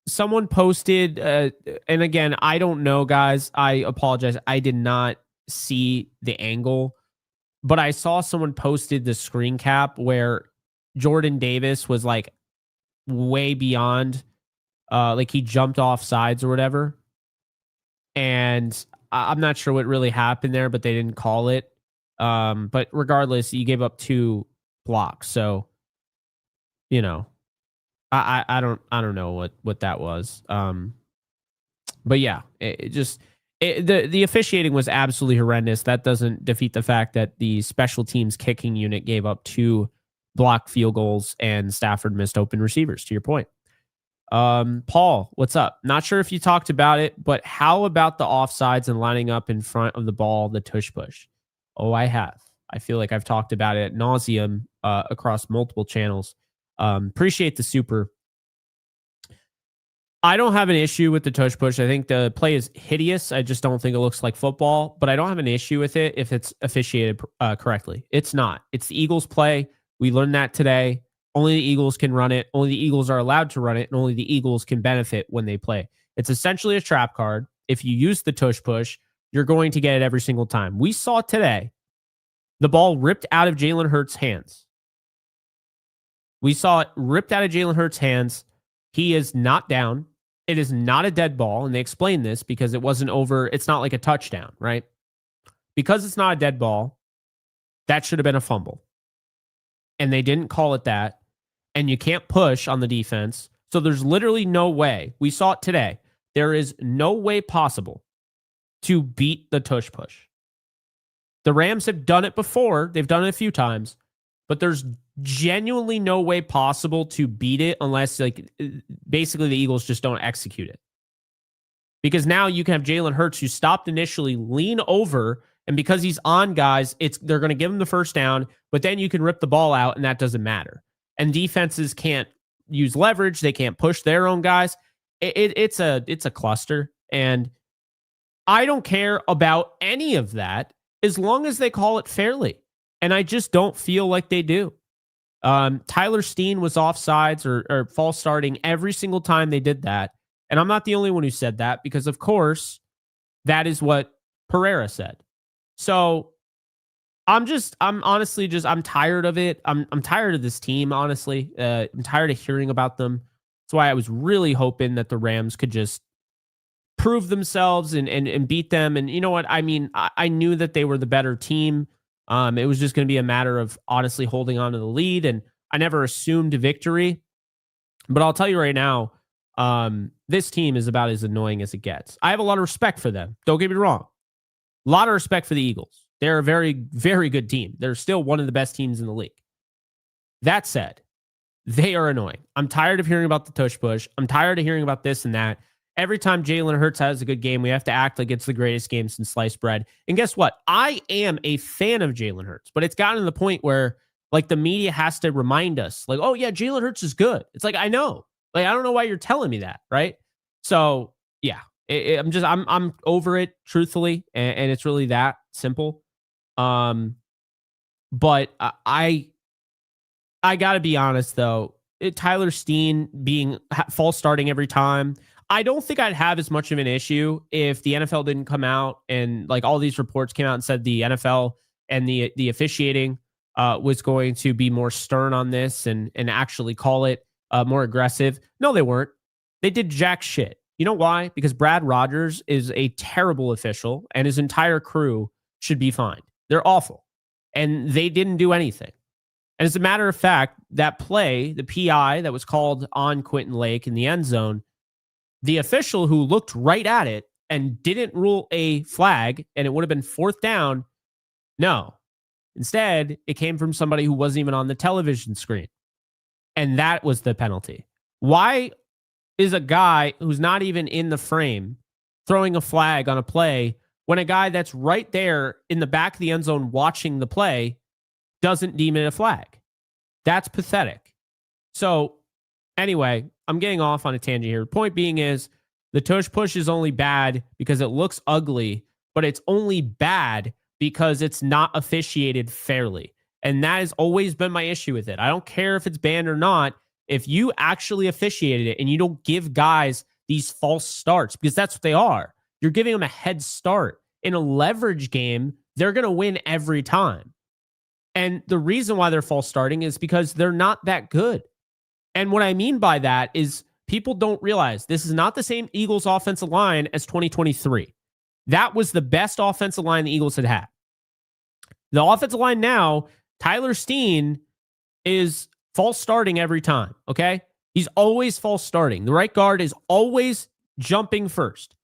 someone posted, and again, I don't know, guys. I apologize. I did not see the angle, but I saw someone posted the screen cap where Jordan Davis was like way beyond, like he jumped off sides or whatever. And I'm not sure what really happened there, but they didn't call it. But regardless, you gave up 2 blocks. So, I don't know what that was. But yeah, the officiating was absolutely horrendous. That doesn't defeat the fact that the special teams kicking unit gave up 2 block field goals and Stafford missed open receivers, to your point. Paul, what's up? Not sure if you talked about it, but how about the offsides and lining up in front of the ball, the tush push? Oh, I have. I feel like I've talked about it ad nauseum across multiple channels. Appreciate the super. I don't have an issue with the tush push. I think the play is hideous. I just don't think it looks like football, but I don't have an issue with it if it's officiated correctly. It's not. It's the Eagles play. We learned that today. Only the Eagles can run it. Only the Eagles are allowed to run it, and only the Eagles can benefit when they play. It's essentially a trap card. If you use the tush push, you're going to get it every single time. We saw today the ball ripped out of Jalen Hurts' hands. We saw it ripped out of Jalen Hurts' hands. He is not down. It is not a dead ball, and they explained this because it wasn't over. It's not like a touchdown, right? Because it's not a dead ball, that should have been a fumble. And they didn't call it that. And you can't push on the defense. So there's literally no way. We saw it today. There is no way possible to beat the tush push. The Rams have done it before. They've done it a few times. But there's genuinely no way possible to beat it unless, like, basically the Eagles just don't execute it. Because now you can have Jalen Hurts, who stopped initially, lean over, and because he's on guys, they're going to give him the first down, but then you can rip the ball out, and that doesn't matter. And defenses can't use leverage. They can't push their own guys. It's a cluster. And I don't care about any of that as long as they call it fairly. And I just don't feel like they do. Tyler Steen was offsides or false starting every single time they did that. And I'm not the only one who said that because, of course, that is what Pereira said. So I'm honestly tired of it. I'm tired of this team, honestly. I'm tired of hearing about them. That's why I was really hoping that the Rams could just prove themselves and beat them. And you know what? I mean, I knew that they were the better team. It was just going to be a matter of honestly holding on to the lead. And I never assumed victory. But I'll tell you right now, this team is about as annoying as it gets. I have a lot of respect for them. Don't get me wrong. A lot of respect for the Eagles. They're a very, very good team. They're still one of the best teams in the league. That said, they are annoying. I'm tired of hearing about the tush push. I'm tired of hearing about this and that. Every time Jalen Hurts has a good game, we have to act like it's the greatest game since sliced bread. And guess what? I am a fan of Jalen Hurts, but it's gotten to the point where, like, the media has to remind us, like, oh yeah, Jalen Hurts is good. It's like, I know. Like, I don't know why you're telling me that, right? So yeah, I'm over it, truthfully, and it's really that simple. But I gotta be honest though, Tyler Steen being false starting every time, I don't think I'd have as much of an issue if the NFL didn't come out and, like, all these reports came out and said the NFL and the officiating was going to be more stern on this and actually call it more aggressive. No, they weren't. They did jack shit. You know why? Because Brad Rogers is a terrible official and his entire crew should be fined. They're awful. And they didn't do anything. And as a matter of fact, that play, the PI that was called on Quentin Lake in the end zone, the official who looked right at it and didn't rule a flag and it would have been fourth down, no. Instead, it came from somebody who wasn't even on the television screen. And that was the penalty. Why is a guy who's not even in the frame throwing a flag on a play when a guy that's right there in the back of the end zone watching the play doesn't deem it a flag? That's pathetic. So anyway, I'm getting off on a tangent here. The point being is the tush push is only bad because it looks ugly, but it's only bad because it's not officiated fairly. And that has always been my issue with it. I don't care if it's banned or not. If you actually officiated it and you don't give guys these false starts, because that's what they are, you're giving them a head start. In a leverage game, they're going to win every time. And the reason why they're false starting is because they're not that good. And what I mean by that is people don't realize this is not the same Eagles offensive line as 2023. That was the best offensive line the Eagles had had. The offensive line now, Tyler Steen is false starting every time, okay? He's always false starting. The right guard is always jumping first.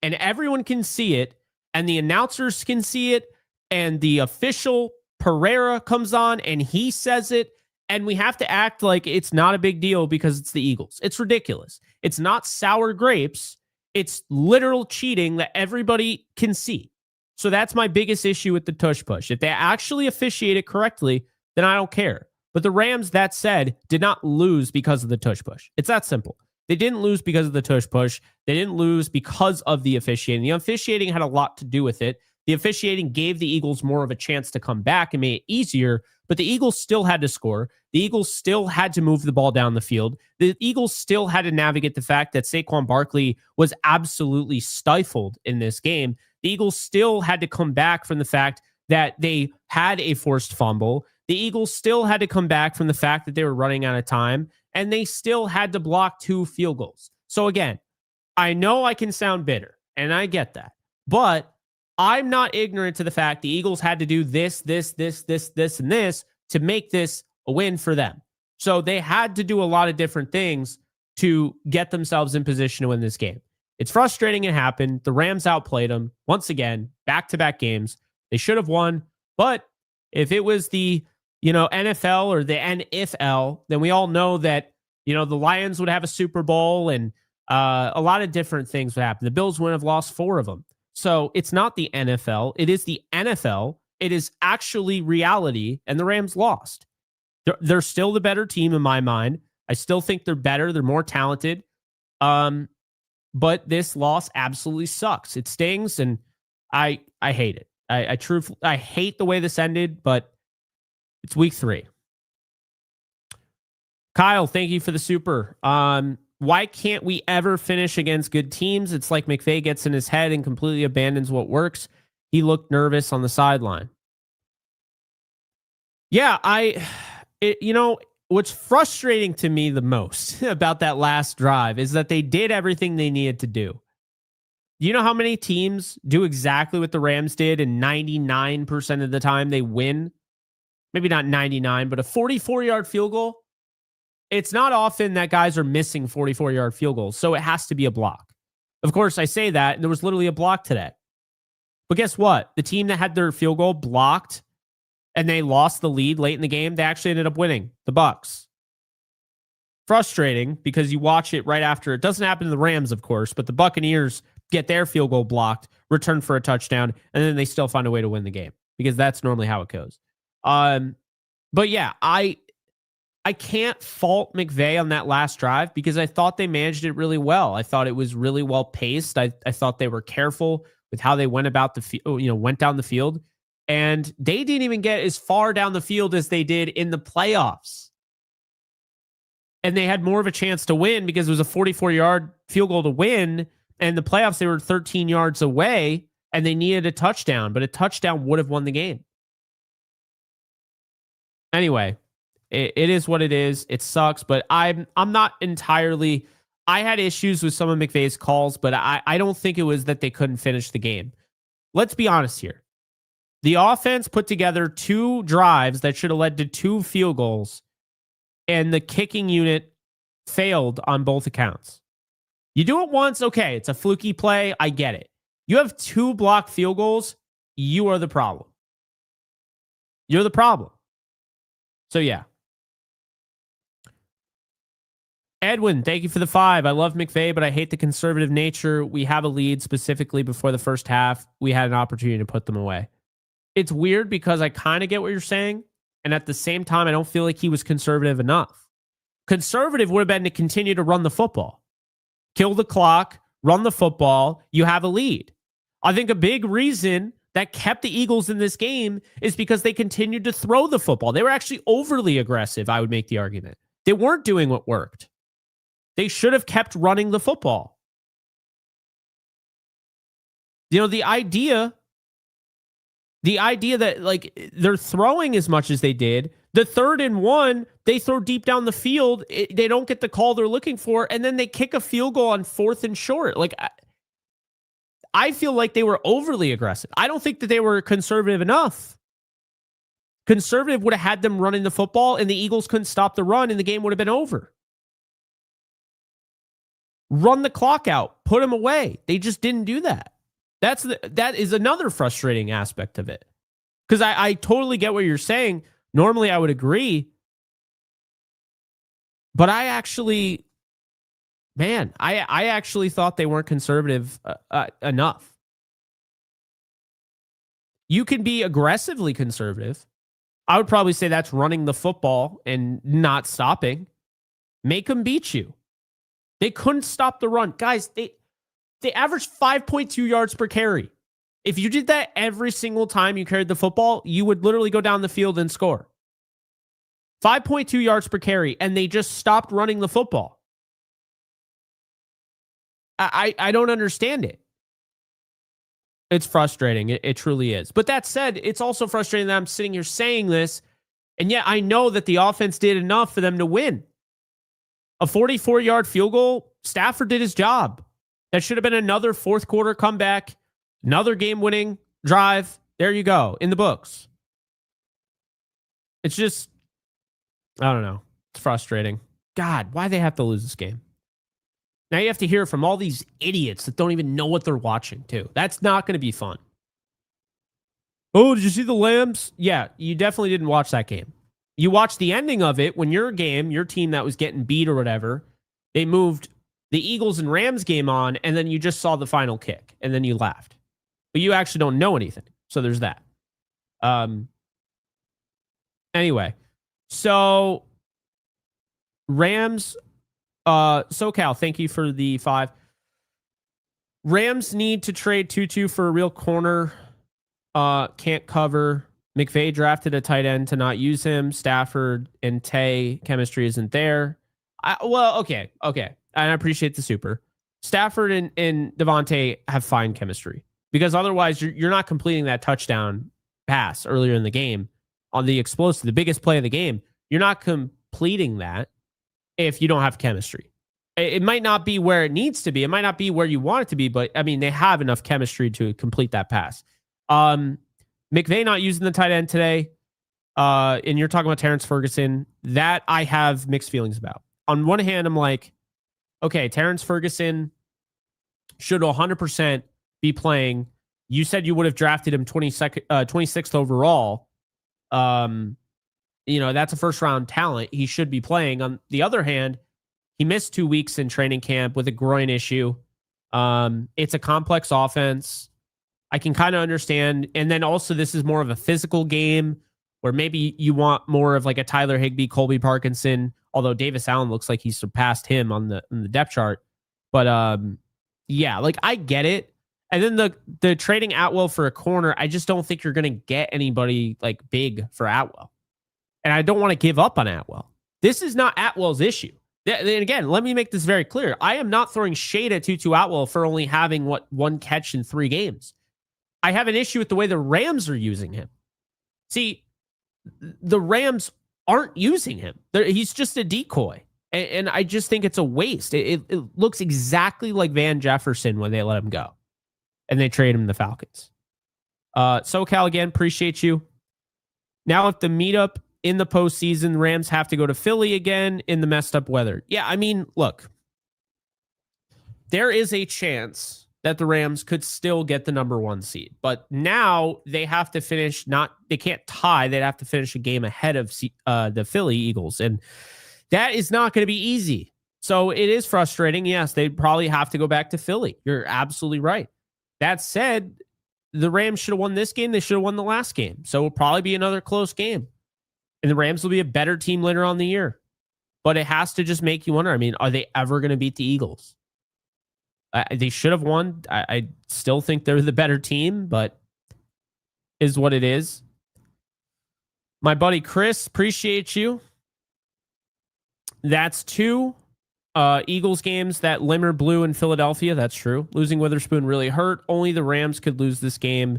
And everyone can see it, and the announcers can see it, and the official Pereira comes on and he says it, And we have to act like it's not a big deal because it's the Eagles. It's ridiculous. It's not sour grapes. It's literal cheating that everybody can see. So that's my biggest issue with the tush push. If they actually officiate it correctly, then I don't care. But the Rams, that said, did not lose because of the tush push. It's that simple. They didn't lose because of the tush push. They didn't lose because of the officiating. The officiating had a lot to do with it. The officiating gave the Eagles more of a chance to come back and made it easier, but the Eagles still had to score. The Eagles still had to move the ball down the field. The Eagles still had to navigate the fact that Saquon Barkley was absolutely stifled in this game. The Eagles still had to come back from the fact that they had a forced fumble. The Eagles still had to come back from the fact that they were running out of time, and they still had to block 2 field goals. So again, I know I can sound bitter, and I get that, but I'm not ignorant to the fact the Eagles had to do this, and this to make this a win for them. So they had to do a lot of different things to get themselves in position to win this game. It's frustrating it happened. The Rams outplayed them once again, back-to-back games. They should have won, but if it was the NFL or the NFL, then we all know that the Lions would have a Super Bowl and a lot of different things would happen. The Bills wouldn't have lost 4 of them. So it's not the NFL. It is the NFL. It is actually reality, and the Rams lost. They're still the better team in my mind. I still think they're better. They're more talented. But this loss absolutely sucks. It stings, and I hate it. I hate the way this ended, but it's week 3. Kyle, thank you for the super. Why can't we ever finish against good teams? It's like McVay gets in his head and completely abandons what works. He looked nervous on the sideline. Yeah, what's frustrating to me the most about that last drive is that they did everything they needed to do. You know how many teams do exactly what the Rams did, and 99% of the time they win? Maybe not 99, but a 44-yard field goal. It's not often that guys are missing 44-yard field goals, so it has to be a block. Of course, I say that, and there was literally a block today. But guess what? The team that had their field goal blocked and they lost the lead late in the game, they actually ended up winning, the Bucs. Frustrating because you watch it right after. It doesn't happen to the Rams, of course, but the Buccaneers get their field goal blocked, return for a touchdown, and then they still find a way to win the game because that's normally how it goes. But yeah, I can't fault McVay on that last drive because I thought they managed it really well. I thought it was really well paced. I thought they were careful with how they went about went down the field, and they didn't even get as far down the field as they did in the playoffs. And they had more of a chance to win because it was a 44-yard field goal to win. And the playoffs, they were 13 yards away, and they needed a touchdown, but a touchdown would have won the game. Anyway, it is what it is. It sucks, but I'm not entirely. I had issues with some of McVay's calls, but I don't think it was that they couldn't finish the game. Let's be honest here. The offense put together 2 drives that should have led to 2 field goals, and the kicking unit failed on both accounts. You do it once, okay, it's a fluky play. I get it. You have 2 blocked field goals. You are the problem. You're the problem. So, yeah. Edwin, thank you for the 5. I love McVay, but I hate the conservative nature. We have a lead specifically before the first half. We had an opportunity to put them away. It's weird because I kind of get what you're saying. And at the same time, I don't feel like he was conservative enough. Conservative would have been to continue to run the football. Kill the clock, run the football, you have a lead. I think a big reason that kept the Eagles in this game is because they continued to throw the football. They were actually overly aggressive, I would make the argument. They weren't doing what worked. They should have kept running the football. The idea that like they're throwing as much as they did, the 3rd and 1, they throw deep down the field. They don't get the call they're looking for, and then they kick a field goal on 4th and short. Like, I feel like they were overly aggressive. I don't think that they were conservative enough. Conservative would have had them running the football, and the Eagles couldn't stop the run, and the game would have been over. Run the clock out. Put them away. They just didn't do that. That is another frustrating aspect of it. Because I totally get what you're saying. Normally, I would agree. But I actually, man, I actually thought they weren't conservative enough. You can be aggressively conservative. I would probably say that's running the football and not stopping. Make them beat you. They couldn't stop the run. Guys, they averaged 5.2 yards per carry. If you did that every single time you carried the football, you would literally go down the field and score. 5.2 yards per carry, and they just stopped running the football. I don't understand it. It's frustrating. It truly is. But that said, it's also frustrating that I'm sitting here saying this, and yet I know that the offense did enough for them to win. A 44-yard field goal, Stafford did his job. That should have been another fourth quarter comeback, another game-winning drive. There you go, in the books. It's just, I don't know. It's frustrating. God, why they have to lose this game? Now you have to hear from all these idiots that don't even know what they're watching, too. That's not going to be fun. Oh, did you see the Lambs? Yeah, you definitely didn't watch that game. You watched the ending of it when your game, your team that was getting beat or whatever, they moved the Eagles and Rams game on, and then you just saw the final kick, and then you laughed. But you actually don't know anything. So there's that. Anyway, so Rams, SoCal, thank you for the 5. Rams need to trade Tutu for a real corner. Can't cover. McVay drafted a tight end to not use him. Stafford and Tay chemistry isn't there. Okay. And I appreciate the super. Stafford and Devontae have fine chemistry because otherwise you're not completing that touchdown pass earlier in the game on the explosive, the biggest play of the game. You're not completing that if you don't have chemistry. It might not be where it needs to be. It might not be where you want it to be, but I mean, they have enough chemistry to complete that pass. McVay not using the tight end today, and you're talking about Terrence Ferguson, that I have mixed feelings about. On one hand, I'm like, okay, Terrence Ferguson should 100% be playing. You said you would have drafted him 26th overall. That's a first-round talent. He should be playing. On the other hand, he missed 2 weeks in training camp with a groin issue. It's a complex offense. I can kind of understand. And then also this is more of a physical game where maybe you want more of like a Tyler Higbee, Colby Parkinson, although Davis Allen looks like he surpassed him on the depth chart. But yeah, like I get it. And then the trading Atwell for a corner, I just don't think you're going to get anybody like big for Atwell. And I don't want to give up on Atwell. This is not Atwell's issue. And again, let me make this very clear. I am not throwing shade at Tutu Atwell for only having one catch in 3 games. I have an issue with the way the Rams are using him. See, the Rams aren't using him. He's just a decoy. And I just think it's a waste. It looks exactly like Van Jefferson when they let him go. And they trade him to the Falcons. SoCal, again, appreciate you. Now, if the meetup in the postseason, Rams have to go to Philly again in the messed up weather. Yeah, I mean, look. There is a chance that the Rams could still get the number 1 seed. But now they have to finish, they can't tie. They'd have to finish a game ahead of the Philly Eagles. And that is not going to be easy. So it is frustrating. Yes, they'd probably have to go back to Philly. You're absolutely right. That said, the Rams should have won this game. They should have won the last game. So it'll probably be another close game. And the Rams will be a better team later on in the year. But it has to just make you wonder, I mean, are they ever going to beat the Eagles? They should have won. I still think they're the better team, but is what it is. My buddy Chris, appreciate you. That's 2 Eagles games that Limmer blew in Philadelphia. That's true. Losing Witherspoon really hurt. Only the Rams could lose this game.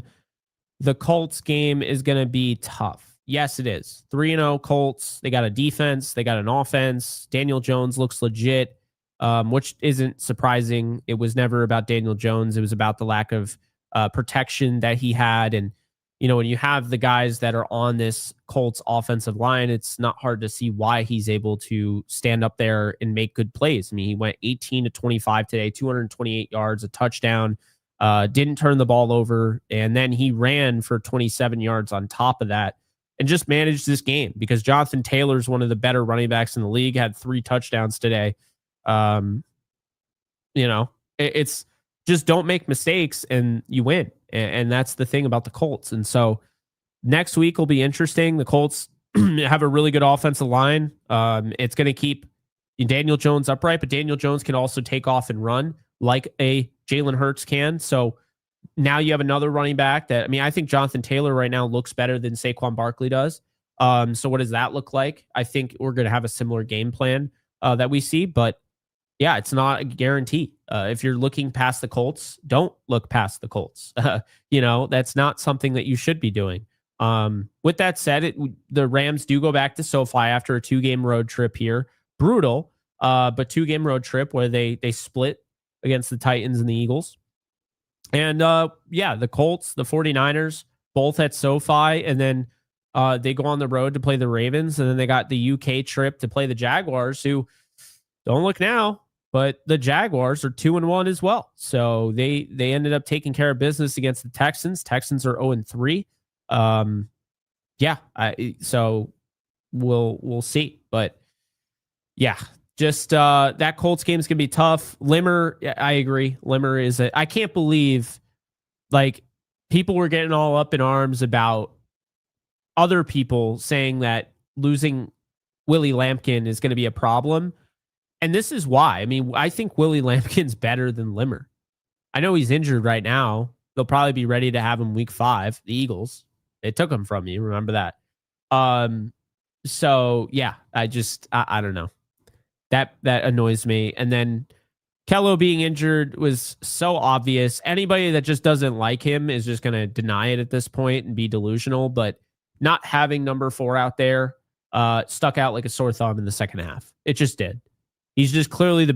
The Colts game is going to be tough. Yes, it is. 3-0 Colts. They got a defense. They got an offense. Daniel Jones looks legit. Which isn't surprising. It was never about Daniel Jones. It was about the lack of protection that he had. And, when you have the guys that are on this Colts offensive line, it's not hard to see why he's able to stand up there and make good plays. I mean, he went 18-25 today, 228 yards, a touchdown, didn't turn the ball over. And then he ran for 27 yards on top of that. and just manage this game because Jonathan Taylor's one of the better running backs in the league, had 3 touchdowns today. Um, it's just don't make mistakes and you win. And that's the thing about the Colts. And so next week will be interesting. The Colts have a really good offensive line. It's going to keep Daniel Jones upright, but Daniel Jones can also take off and run like a Jalen Hurts can. So now you have another running back that, I think Jonathan Taylor right now looks better than Saquon Barkley does. So what does that look like? I think we're going to have a similar game plan that we see, but yeah, it's not a guarantee. If you're looking past the Colts, don't look past the Colts. That's not something that you should be doing. With that said, the Rams do go back to SoFi after a 2-game road trip here. Brutal, but 2-game road trip where they split against the Titans and the Eagles. And the Colts, the 49ers, both at SoFi, and then they go on the road to play the Ravens, and then they got the UK trip to play the Jaguars, who don't look now, but the Jaguars are 2-1 as well. So they ended up taking care of business against the Texans. Texans are 0-3. So we'll see. But yeah, just that Colts game is gonna be tough. Limmer, I agree. Limmer is I can't believe people were getting all up in arms about other people saying that losing Willie Lampkin is going to be a problem. And this is why. I think Willie Lampkin's better than Limmer. I know he's injured right now. They'll probably be ready to have him week 5. The Eagles. They took him from you. Remember that. So yeah, I don't know. That annoys me. And then Kello being injured was so obvious. Anybody that just doesn't like him is just going to deny it at this point and be delusional. But not having number 4 out there stuck out like a sore thumb in the second half. It just did. He's just clearly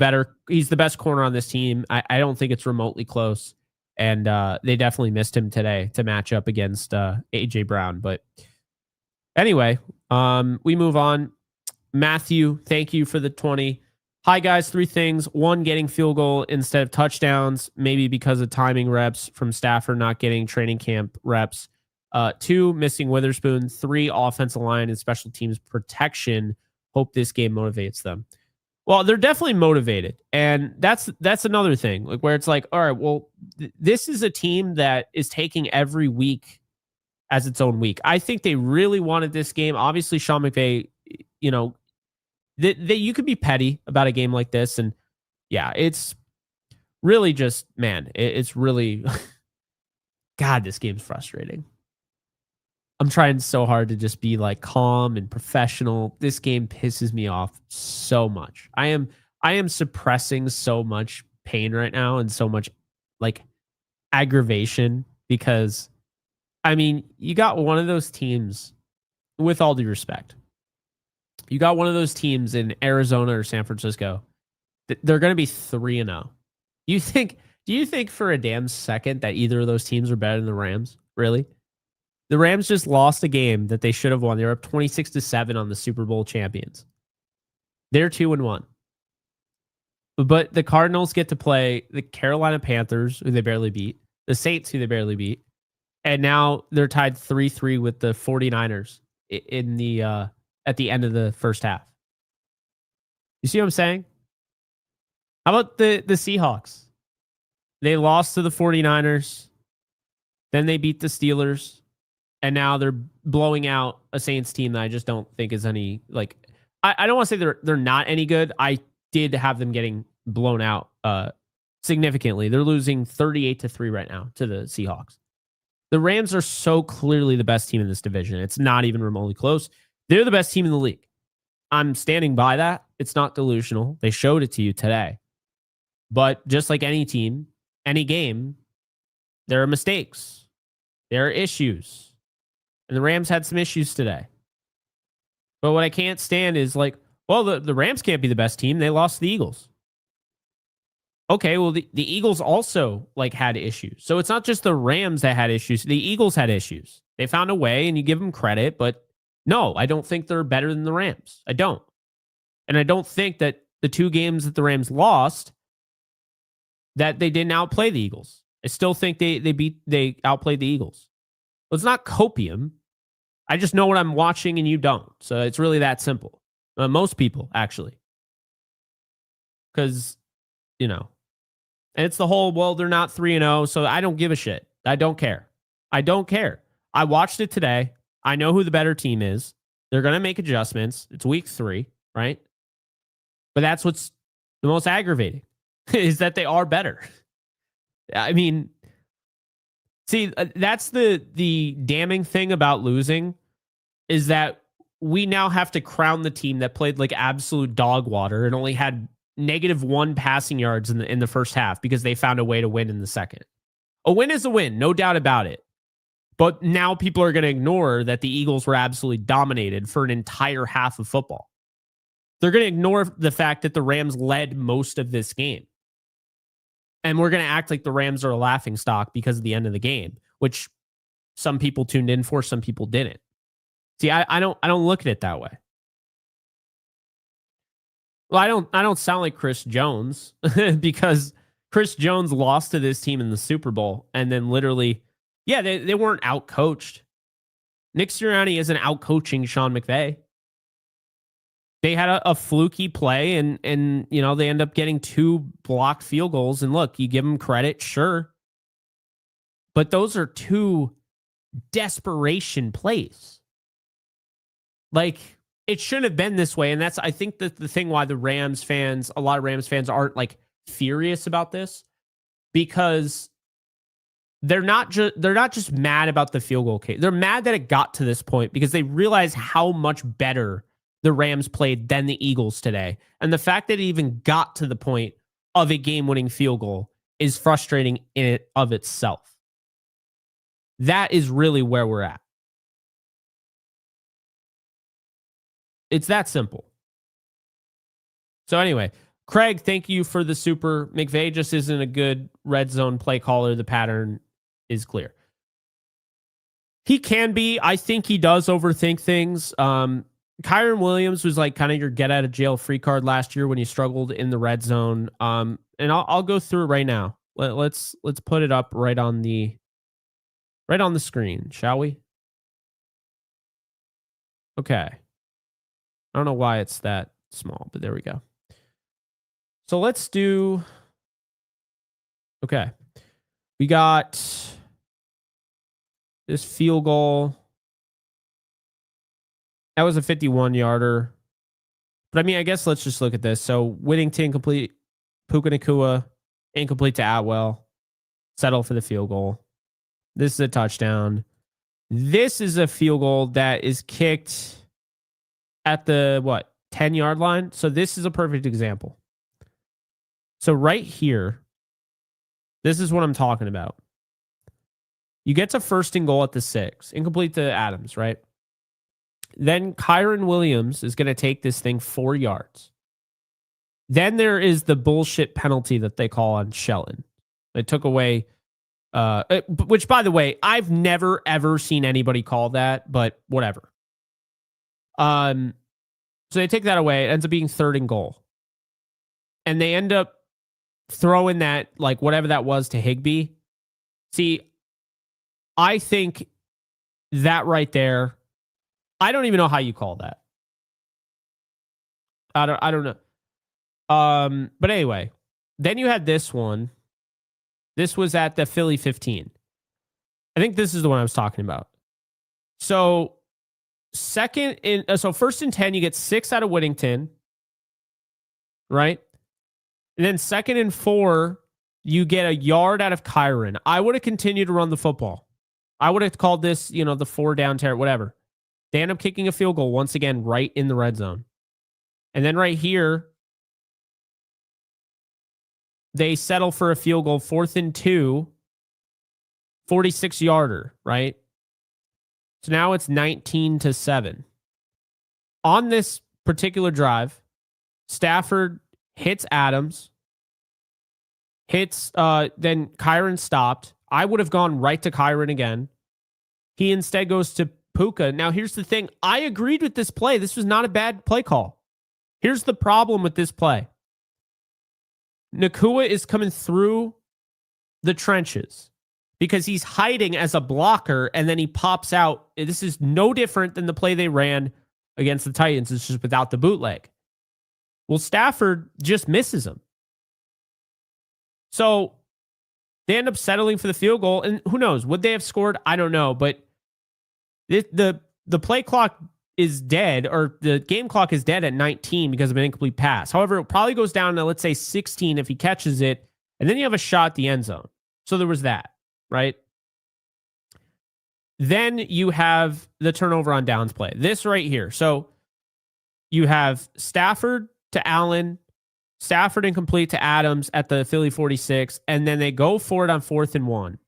he's the best corner on this team. I don't think it's remotely close. And they definitely missed him today to match up against A.J. Brown. But anyway, we move on. Matthew, thank you for the 20. Hi, guys. 3 things. 1, getting field goal instead of touchdowns, maybe because of timing reps from Stafford not getting training camp reps. 2, missing Witherspoon. 3, offensive line and special teams protection. Hope this game motivates them. Well, they're definitely motivated. And that's another thing, where it's like, all right, well, this is a team that is taking every week as its own week. I think they really wanted this game. Obviously, Sean McVay, you could be petty about a game like this. And yeah, it's really just, man, it's really, God, this game's frustrating. I'm trying so hard to just be calm and professional. This game pisses me off so much. I am suppressing so much pain right now and so much aggravation because you got one of those teams, with all due respect, you got one of those teams in Arizona or San Francisco. They're going to be 3-0. Do you think for a damn second that either of those teams are better than the Rams? Really? The Rams just lost a game that they should have won. They were up 26-7 on the Super Bowl champions. They're 2-1. But the Cardinals get to play the Carolina Panthers, who they barely beat, the Saints, who they barely beat, and now they're tied 3-3 with the 49ers in the at the end of the first half. You see what I'm saying? How about the Seahawks? They lost to the 49ers. Then they beat the Steelers. And now they're blowing out a Saints team that I just don't think is any I don't want to say they're not any good. I did have them getting blown out significantly. They're losing 38-3 right now to the Seahawks. The Rams are so clearly the best team in this division. It's not even remotely close. They're the best team in the league. I'm standing by that. It's not delusional. They showed it to you today. But just like any team, any game, there are mistakes. There are issues. And the Rams had some issues today. But what I can't stand is the Rams can't be the best team. They lost to the Eagles. Okay, well, the Eagles also had issues. So it's not just the Rams that had issues. The Eagles had issues. They found a way, and you give them credit. But no, I don't think they're better than the Rams. I don't. And I don't think that the 2 games that the Rams lost, that they didn't outplay the Eagles. I still think they outplayed the Eagles. Well, it's not copium. I just know what I'm watching and you don't. So it's really that simple. Most people, actually. Because, and it's the whole, well, they're not 3-0, so I don't give a shit. I don't care. I don't care. I watched it today. I know who the better team is. They're going to make adjustments. It's week 3, right? But that's what's the most aggravating is that they are better. I mean, see, that's the damning thing about losing is that we now have to crown the team that played like absolute dog water and only had -1 passing yards in the first half because they found a way to win in the second. A win is a win, no doubt about it. But now people are going to ignore that the Eagles were absolutely dominated for an entire half of football. They're going to ignore the fact that the Rams led most of this game. And we're going to act like the Rams are a laughingstock because of the end of the game, which some people tuned in for, some people didn't. See, I don't look at it that way. Well, I don't sound like Chris Jones because Chris Jones lost to this team in the Super Bowl and then literally, yeah, they weren't out-coached. Nick Sirianni isn't out-coaching Sean McVay. They had a fluky play and they end up getting 2 blocked field goals. And look, you give them credit, sure. But those are 2 desperation plays. Like, it shouldn't have been this way. And that's, I think, that the thing why a lot of Rams fans aren't like furious about this, because they're not just mad about the field goal case. They're mad that it got to this point because they realize how much better the Rams played than the Eagles today. And the fact that it even got to the point of a game-winning field goal is frustrating in it of itself. That is really where we're at. It's that simple. So anyway, Craig, thank you for the super. McVay just isn't a good red zone play caller. The pattern is clear. He can be. I think he does overthink things. Kyren Williams was like kind of your get out of jail free card last year when he struggled in the red zone. And I'll go through it right now. Let's put it up right on the screen, shall we? Okay. I don't know why it's that small, but there we go. So let's do. Okay. We got this field goal. That was a 51-yarder. But I mean, I guess let's just look at this. So Whittington incomplete, Puka Nacua incomplete to Atwell, settle for the field goal. This is a touchdown. This is a field goal that is kicked at the 10-yard line. So this is a perfect example. So right here, this is what I'm talking about. You get to first and goal at the 6, incomplete to Adams, right? Then Kyren Williams is going to take this thing 4 yards. Then there is the bullshit penalty that they call on Shelton. They took away, which, by the way, I've never, ever seen anybody call that, but whatever. So they take that away. It ends up being 3rd and goal. And they end up throwing that, like, whatever that was to Higbee. See, I think that right there, I don't even know how you call that. I don't know. But anyway, then you had this one. This was at the Philly 15. I think this is the one I was talking about. So first and 10, you get 6 out of Whittington, right? And then 2nd and 4, you get a yard out of Kyren. I would have continued to run the football. I would have called this, the 4 down tear, whatever. They end up kicking a field goal once again right in the red zone. And then right here, they settle for a field goal, 4th and 2, 46-yarder, right? So now it's 19-7. On this particular drive, Stafford hits Adams, then Kyren stopped. I would have gone right to Kyren again. He instead goes to Puka. Now, here's the thing. I agreed with this play. This was not a bad play call. Here's the problem with this play. Nacua is coming through the trenches. because he's hiding as a blocker and then he pops out. This is no different than the play they ran against the Titans. It's just without the bootleg. Well, Stafford just misses him. So they end up settling for the field goal. And who knows? Would they have scored? I don't know. But the play clock is dead, or the game clock is dead at 19 because of an incomplete pass. However, it probably goes down to, let's say, 16 if he catches it. And then you have a shot at the end zone. So there was that, right? Then you have the turnover on downs play. This right here. So you have Stafford to Allen, Stafford incomplete to Adams at the Philly 46, and then they go for it on 4th and 1.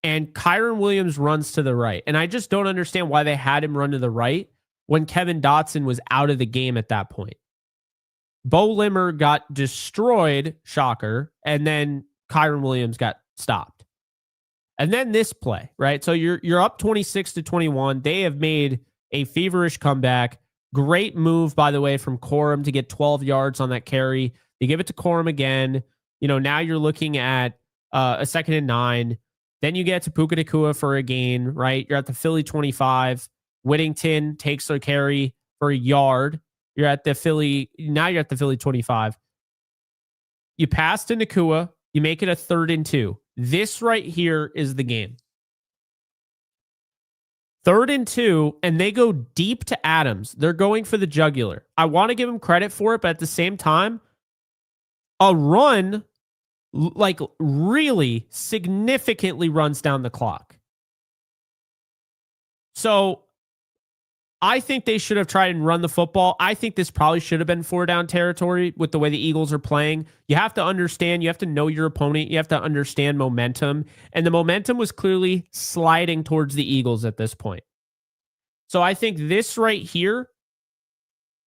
And Kyron Williams runs to the right. And I just don't understand why they had him run to the right when Kevin Dotson was out of the game at that point. Bo Limmer got destroyed, shocker, and then Kyron Williams got stopped. And then this play, right? So you're up 26-21. They have made a feverish comeback. Great move, by the way, from Corum to get 12 yards on that carry. They give it to Corum again. Now you're looking at a 2nd and 9. Then you get to Puka Nacua for a gain, right? You're at the Philly 25. Whittington takes a carry for a yard. You're at the Philly 25. You pass to Nacua. You make it a 3rd and 2. This right here is the game. 3rd and 2, and they go deep to Adams. They're going for the jugular. I want to give him credit for it, but at the same time, a run like really significantly runs down the clock. So I think they should have tried and run the football. I think this probably should have been 4-down territory with the way the Eagles are playing. You have to understand, you have to know your opponent. You have to understand momentum. And the momentum was clearly sliding towards the Eagles at this point. So I think this right here,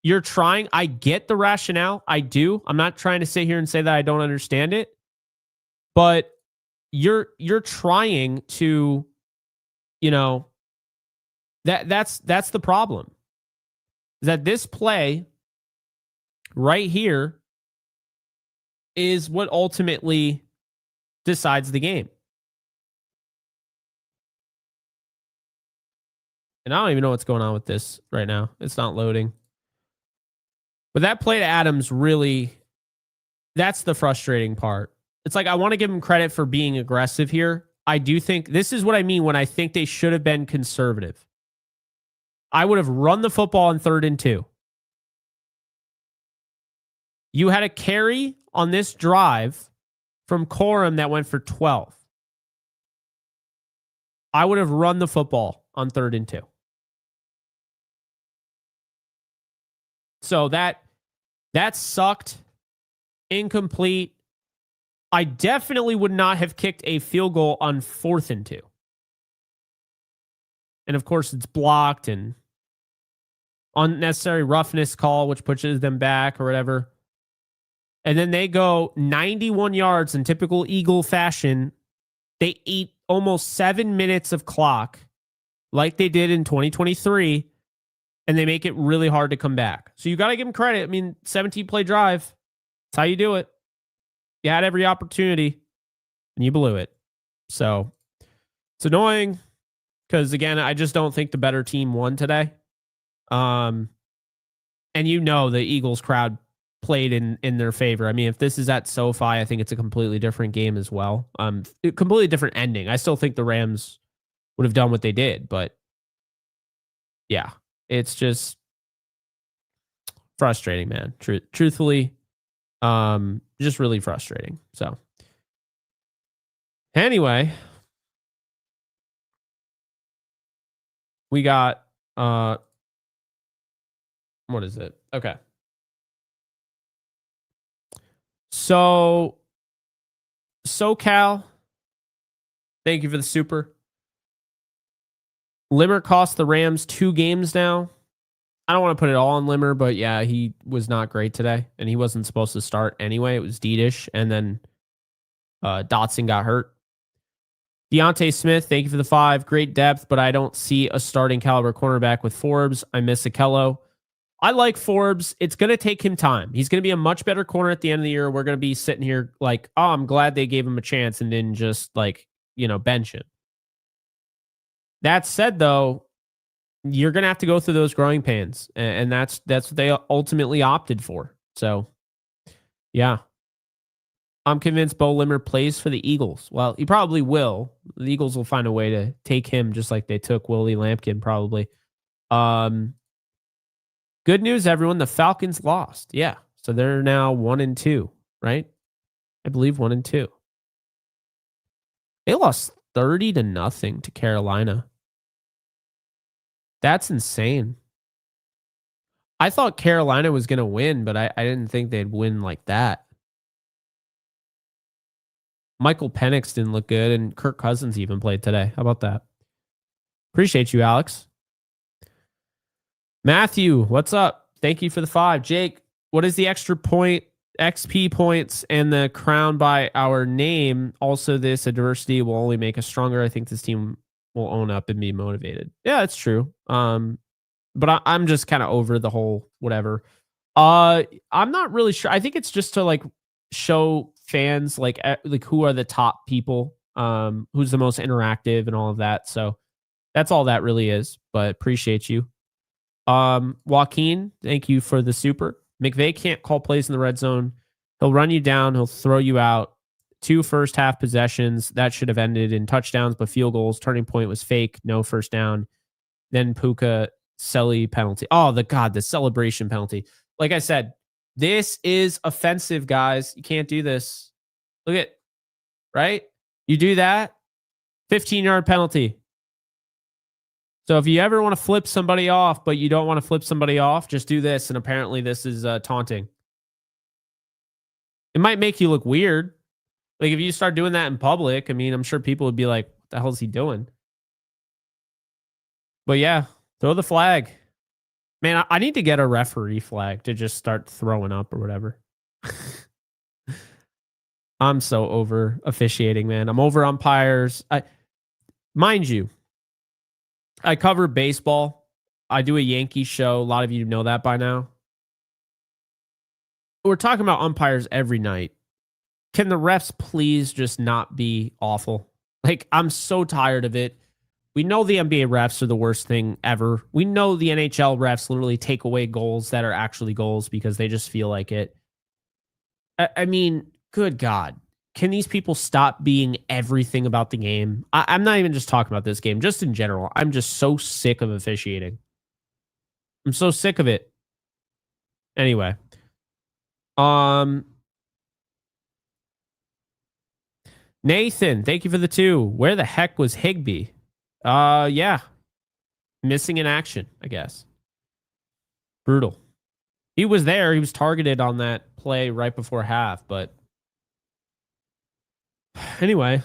you're trying. I get the rationale. I do. I'm not trying to sit here and say that I don't understand it. But you're trying to, that's the problem. That this play right here is what ultimately decides the game. And I don't even know what's going on with this right now. It's not loading. But that play to Adams really, that's the frustrating part. It's like, I want to give him credit for being aggressive here. I do think this is what I mean when I think they should have been conservative. I would have run the football on 3rd and 2. You had a carry on this drive from Corum that went for 12. I would have run the football on 3rd and 2. So that sucked. Incomplete. I definitely would not have kicked a field goal on 4th and 2. And of course, it's blocked and unnecessary roughness call, which pushes them back or whatever. And then they go 91 yards in typical Eagle fashion. They eat almost 7 minutes of clock like they did in 2023, and they make it really hard to come back. So you got to give them credit. I mean, 17-play drive. That's how you do it. You had every opportunity, and you blew it. So it's annoying because, again, I just don't think the better team won today. And the Eagles crowd played in their favor. I mean, if this is at SoFi, I think it's a completely different game as well. Completely different ending. I still think the Rams would have done what they did, but yeah, it's just frustrating, man. Truthfully, just really frustrating. So anyway, we got, what is it? Okay. So SoCal, thank you for the super. Limmer cost the Rams 2 games now. I don't want to put it all on Limmer, but yeah, he was not great today, and he wasn't supposed to start anyway. It was Diedish, and then Dotson got hurt. Deontay Smith, thank you for the 5. Great depth, but I don't see a starting caliber cornerback with Forbes. I miss Akello. I like Forbes. It's going to take him time. He's going to be a much better corner at the end of the year. We're going to be sitting here like, oh, I'm glad they gave him a chance and didn't just like bench him. That said, though, you're going to have to go through those growing pains, and that's what they ultimately opted for. So, yeah, I'm convinced Bo Limmer plays for the Eagles. Well, he probably will. The Eagles will find a way to take him just like they took Willie Lampkin, probably. Um, Good news, everyone. The Falcons lost. Yeah, so they're now 1-2, right? I believe 1-2. They lost 30-0 to Carolina. That's insane. I thought Carolina was going to win, but I didn't think they'd win like that. Michael Penix didn't look good, and Kirk Cousins even played today. How about that? Appreciate you, Alex. Matthew, what's up? Thank you for the 5. Jake, what is the extra point, XP points, and the crown by our name? Also, this adversity will only make us stronger. I think this team will own up and be motivated. Yeah, it's true. But I'm just kind of over the whole whatever. I'm not really sure. I think it's just to like show fans like who are the top people, who's the most interactive and all of that. So that's all that really is. But appreciate you. Joaquin, thank you for the super. McVay can't call plays in the red zone. He'll run you down. He'll throw you out. 2 first half possessions that should have ended in touchdowns, but field goals. Turning point was fake. No first down. Then Puka Selly penalty. Oh, the celebration penalty. Like I said, this is offensive, guys. You can't do this. Look at, right? You do that, 15-yard penalty. So if you ever want to flip somebody off, but you don't want to flip somebody off, just do this. And apparently this is taunting. It might make you look weird. Like if you start doing that in public, I mean, I'm sure people would be like, what the hell is he doing? But yeah, throw the flag. Man, I need to get a referee flag to just start throwing up or whatever. I'm so over officiating, man. I'm over umpires. Mind you, I cover baseball. I do a Yankee show. A lot of you know that by now. We're talking about umpires every night. Can the refs please just not be awful? Like, I'm so tired of it. We know the NBA refs are the worst thing ever. We know the NHL refs literally take away goals that are actually goals because they just feel like it. I mean, good God. Can these people stop being everything about the game? I'm not even just talking about this game, just in general. I'm just so sick of officiating. I'm so sick of it. Anyway. Nathan, thank you for the 2. Where the heck was Higbee? Yeah. Missing in action, I guess. Brutal. He was there. He was targeted on that play right before half, but anyway.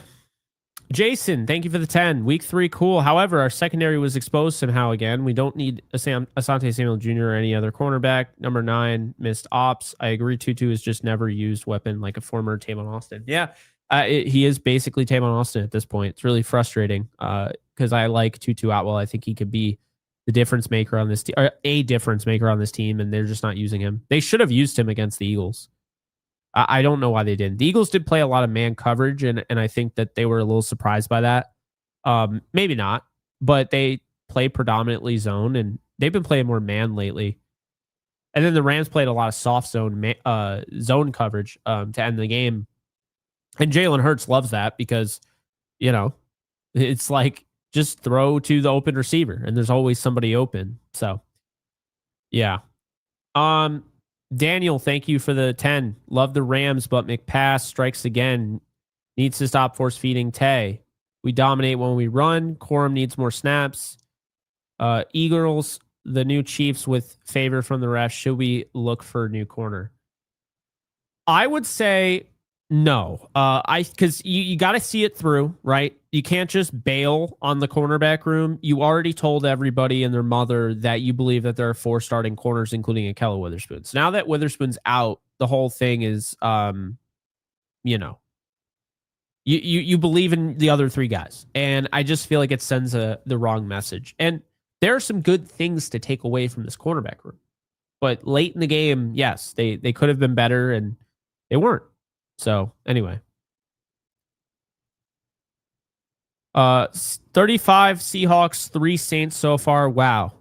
Jason, thank you for the 10. Week 3, cool. However, our secondary was exposed somehow again. We don't need Asante Samuel Jr. or any other cornerback. Number 9, missed ops. I agree. Tutu is just never used weapon like a former Tavon Austin. Yeah, he is basically Tavon Austin at this point. It's really frustrating because I like Tutu Atwell. I think he could be the difference maker on this team, or a difference maker on this team, and they're just not using him. They should have used him against the Eagles. I don't know why they didn't. The Eagles did play a lot of man coverage, and I think that they were a little surprised by that. Maybe not, but they play predominantly zone, and they've been playing more man lately. And then the Rams played a lot of soft zone zone coverage to end the game. And Jalen Hurts loves that because, it's like just throw to the open receiver, and there's always somebody open. So, yeah. Daniel, thank you for the 10. Love the Rams, but McPass strikes again. Needs to stop force feeding Tay. We dominate when we run. Corum needs more snaps. Eagles, the new Chiefs with favor from the refs. Should we look for a new corner? I would say no. Because you got to see it through, right? You can't just bail on the cornerback room. You already told everybody and their mother that you believe that there are 4 starting corners, including Akella Witherspoon. So now that Witherspoon's out, the whole thing is, you believe in the other 3 guys. And I just feel like it sends the wrong message. And there are some good things to take away from this cornerback room. But late in the game, yes, they could have been better, and they weren't. So anyway. 35 Seahawks, 3 Saints so far. Wow.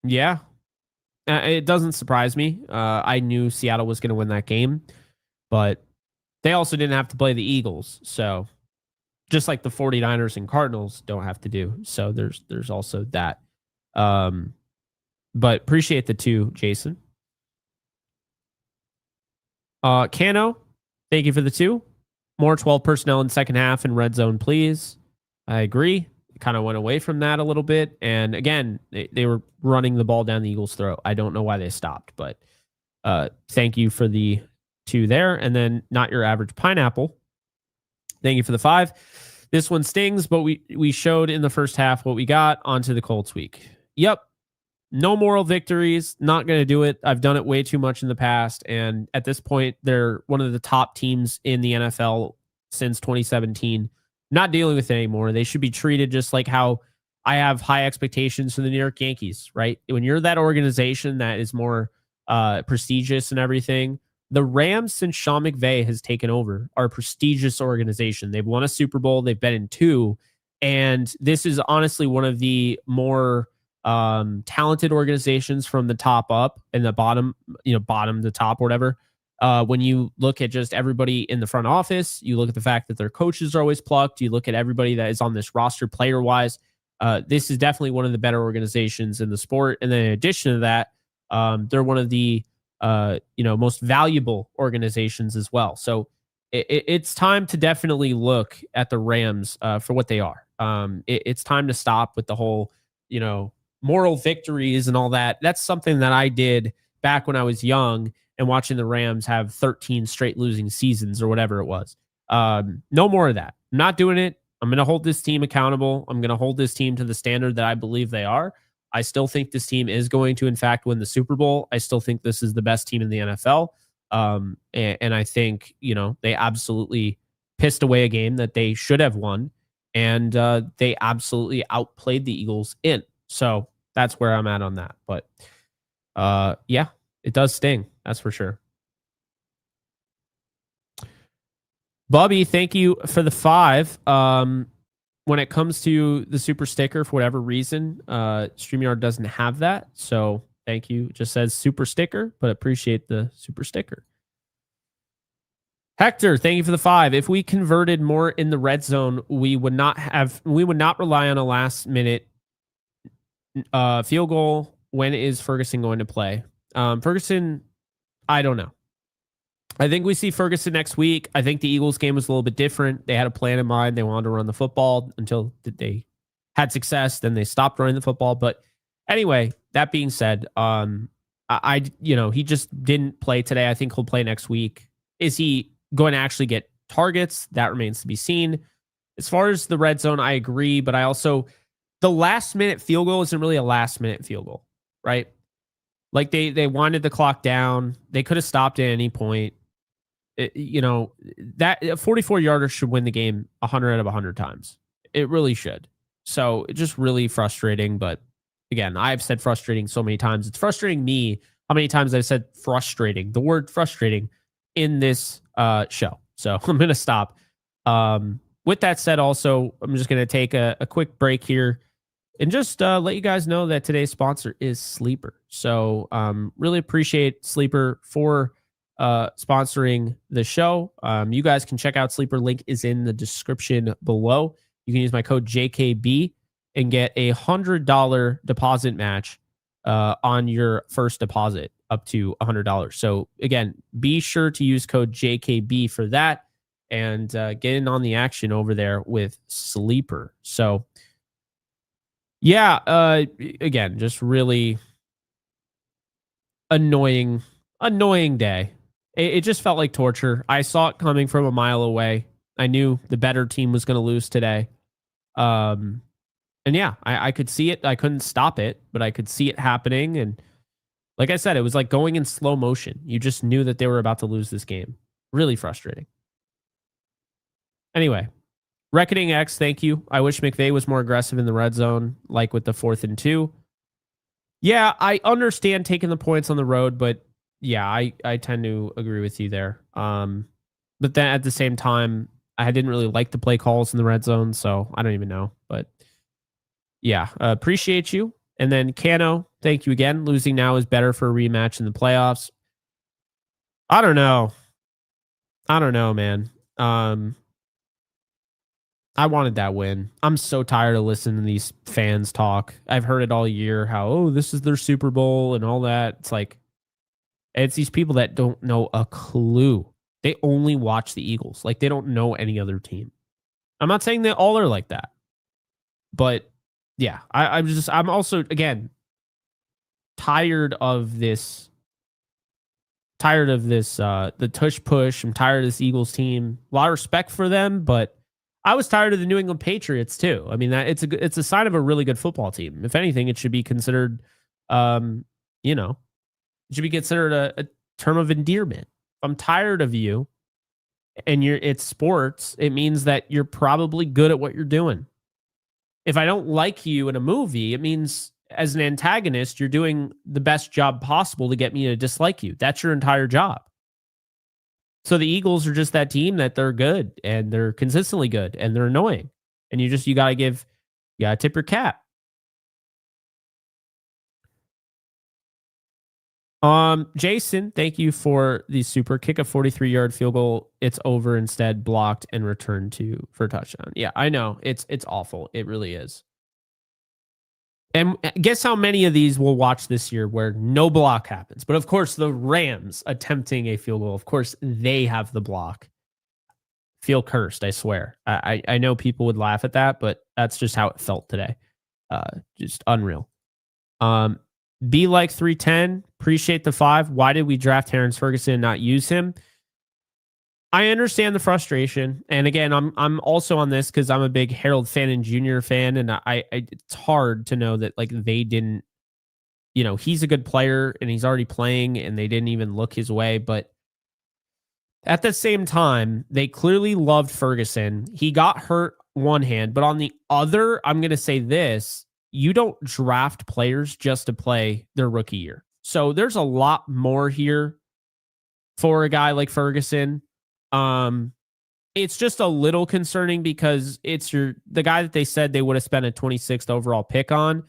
Yeah. It doesn't surprise me. I knew Seattle was going to win that game, but they also didn't have to play the Eagles. So just like the 49ers and Cardinals don't have to do. So there's also that. Um, but appreciate the 2, Jason. Cano, thank you for the 2. More 12 personnel in second half and red zone, please. I agree. Kind of went away from that a little bit. And again, they were running the ball down the Eagles' throat. I don't know why they stopped, but thank you for the 2 there. And then not your average pineapple. Thank you for the 5. This one stings, but we showed in the first half what we got. Onto the Colts week. Yep. No moral victories. Not going to do it. I've done it way too much in the past. And at this point, they're one of the top teams in the NFL since 2017. Not dealing with it anymore. They should be treated just like how I have high expectations for the New York Yankees, right? When you're that organization that is more prestigious and everything, the Rams, since Sean McVay has taken over, are a prestigious organization. They've won a Super Bowl. They've been in 2. And this is honestly one of the more talented organizations from the top up and the bottom, bottom to top or whatever. When you look at just everybody in the front office, you look at the fact that their coaches are always plucked. You look at everybody that is on this roster player wise. This is definitely one of the better organizations in the sport. And then in addition to that, they're one of the most valuable organizations as well. So it's time to definitely look at the Rams for what they are. It's time to stop with the whole, moral victories and all that. That's something that I did back when I was young and watching the Rams have 13 straight losing seasons or whatever it was. No more of that. I'm not doing it. I'm going to hold this team accountable. I'm going to hold this team to the standard that I believe they are. I still think this team is going to, in fact, win the Super Bowl. I still think this is the best team in the NFL. And I think, they absolutely pissed away a game that they should have won. And they absolutely outplayed the Eagles in. So that's where I'm at on that. But yeah, it does sting. That's for sure. Bubby, thank you for the 5. When it comes to the super sticker, for whatever reason, StreamYard doesn't have that. So thank you. It just says super sticker, but appreciate the super sticker. Hector, thank you for the 5. If we converted more in the red zone, we would not rely on a last minute field goal. When is Ferguson going to play? Ferguson, I don't know. I think we see Ferguson next week. I think the Eagles game was a little bit different. They had a plan in mind. They wanted to run the football until they had success. Then they stopped running the football. But anyway, that being said, he just didn't play today. I think he'll play next week. Is he going to actually get targets? That remains to be seen. As far as the red zone, I agree. But the last minute field goal isn't really a last minute field goal, right? Like they winded the clock down. They could have stopped at any point. That 44 yarder should win the game 100 out of 100 times. It really should. So it's just really frustrating. But again, I've said frustrating so many times. It's frustrating me how many times I've said frustrating, the word frustrating in this show. So I'm going to stop. With that said, also, I'm just going to take a quick break here and just let you guys know that today's sponsor is Sleeper. So really appreciate Sleeper for sponsoring the show. You guys can check out Sleeper. Link is in the description below. You can use my code JKB and get $100 deposit match on your first deposit up to $100. So again, be sure to use code JKB for that and get in on the action over there with Sleeper. So yeah, again, just really annoying day. It just felt like torture. I saw it coming from a mile away. I knew the better team was going to lose today. And yeah, I could see it. I couldn't stop it, but I could see it happening. And like I said, it was like going in slow motion. You just knew that they were about to lose this game. Really frustrating. Anyway, Reckoning X, thank you. I wish McVay was more aggressive in the red zone, like with the 4th and 2. Yeah, I understand taking the points on the road, but yeah, I tend to agree with you there. But then at the same time, I didn't really like the play calls in the red zone, so I don't even know. But yeah, appreciate you. And then Cano, thank you again. Losing now is better for a rematch in the playoffs. I don't know. I don't know, man. Um, I wanted that win. I'm so tired of listening to these fans talk. I've heard it all year how, oh, this is their Super Bowl and all that. It's like, it's these people that don't know a clue. They only watch the Eagles. Like, they don't know any other team. I'm not saying they all are like that, but yeah, I'm also, again, tired of this the tush push. I'm tired of this Eagles team. A lot of respect for them, but I was tired of the New England Patriots too. I mean, that it's a sign of a really good football team. If anything, it should be considered um, you know, it should be considered a term of endearment. If I'm tired of you and it's sports, it means that you're probably good at what you're doing. If I don't like you in a movie, it means as an antagonist, you're doing the best job possible to get me to dislike you. That's your entire job. So the Eagles are just that team that they're good and they're consistently good and they're annoying. And you gotta tip your cap. Jason, thank you for the super kick, a 43-yard field goal. It's over instead, blocked and returned for a touchdown. Yeah, I know. It's awful. It really is. And guess how many of these we'll watch this year where no block happens? But of course, the Rams attempting a field goal, of course, they have the block. Feel cursed, I swear. I know people would laugh at that, but that's just how it felt today. Just unreal. Be like 310. Appreciate the 5. Why did we draft Terrence Ferguson and not use him? I understand the frustration, and again, I'm also on this because I'm a big Harold Fannin Jr. fan, and it's hard to know that like they didn't, he's a good player and he's already playing, and they didn't even look his way. But at the same time, they clearly loved Ferguson. He got hurt one hand, but on the other, I'm going to say this: you don't draft players just to play their rookie year. So there's a lot more here for a guy like Ferguson. It's just a little concerning because it's the guy that they said they would have spent a 26th overall pick on.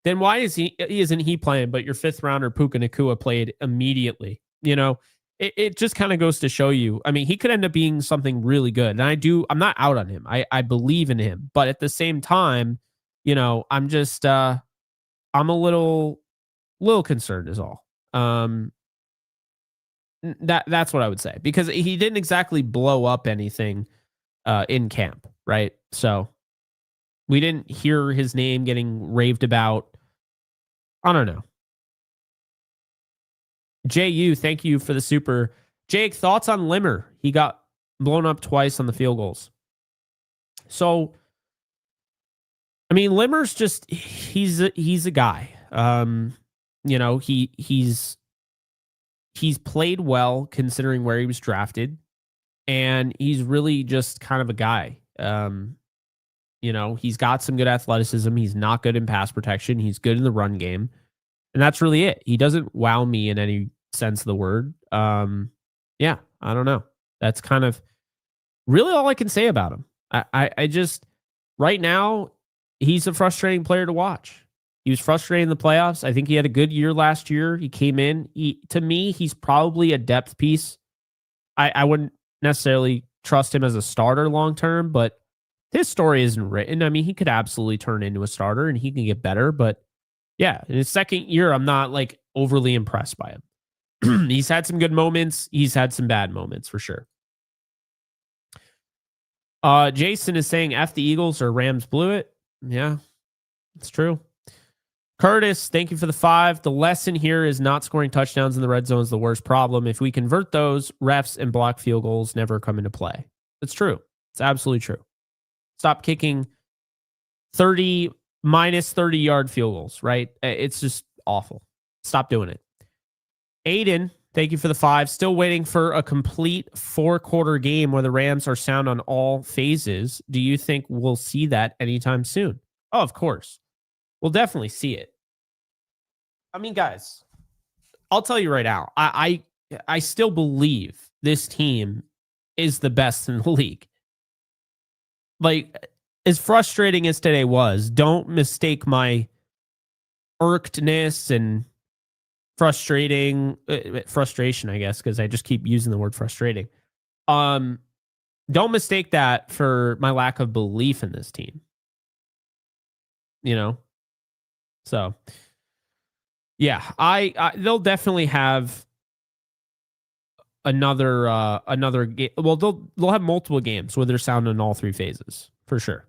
Then why isn't he playing? But your 5th rounder Puka Nacua played immediately. It just kind of goes to show you. I mean, he could end up being something really good, and I'm not out on him. I believe in him, but at the same time, I'm just I'm a little concerned is all. That's what I would say, because he didn't exactly blow up anything in camp, right? So we didn't hear his name getting raved about. I don't know. JU, thank you for the super. Jake, thoughts on Limmer? He got blown up twice on the field goals. So, I mean, Limmer's just he's a guy. He's played well considering where he was drafted, and he's really just kind of a guy. He's got some good athleticism. He's not good in pass protection. He's good in the run game, and that's really it. He doesn't wow me in any sense of the word. Yeah, I don't know. That's kind of really all I can say about him. I just right now he's a frustrating player to watch. He was frustrated in the playoffs. I think he had a good year last year. He came in. To me, he's probably a depth piece. I wouldn't necessarily trust him as a starter long term, but his story isn't written. I mean, he could absolutely turn into a starter and he can get better. But yeah, in his second year, I'm not like overly impressed by him. He's had some good moments. He's had some bad moments for sure. Jason is saying F the Eagles or Rams blew it. Yeah, it's true. Curtis, thank you for the 5. The lesson here is not scoring touchdowns in the red zone is the worst problem. If we convert those, refs and block field goals never come into play. It's true. It's absolutely true. Stop kicking minus 30-yard field goals, right? It's just awful. Stop doing it. Aiden, thank you for the 5. Still waiting for a complete 4-quarter game where the Rams are sound on all phases. Do you think we'll see that anytime soon? Oh, of course. We'll definitely see it. I mean, guys, I'll tell you right now, I still believe this team is the best in the league. like, as frustrating as today was, don't mistake my irkedness and frustration, I guess, because I just keep using the word frustrating. Um, don't mistake that for my lack of belief in this team, you know? So, yeah, I they'll definitely have another game. Well, they'll have multiple games where they're sound in all three phases for sure.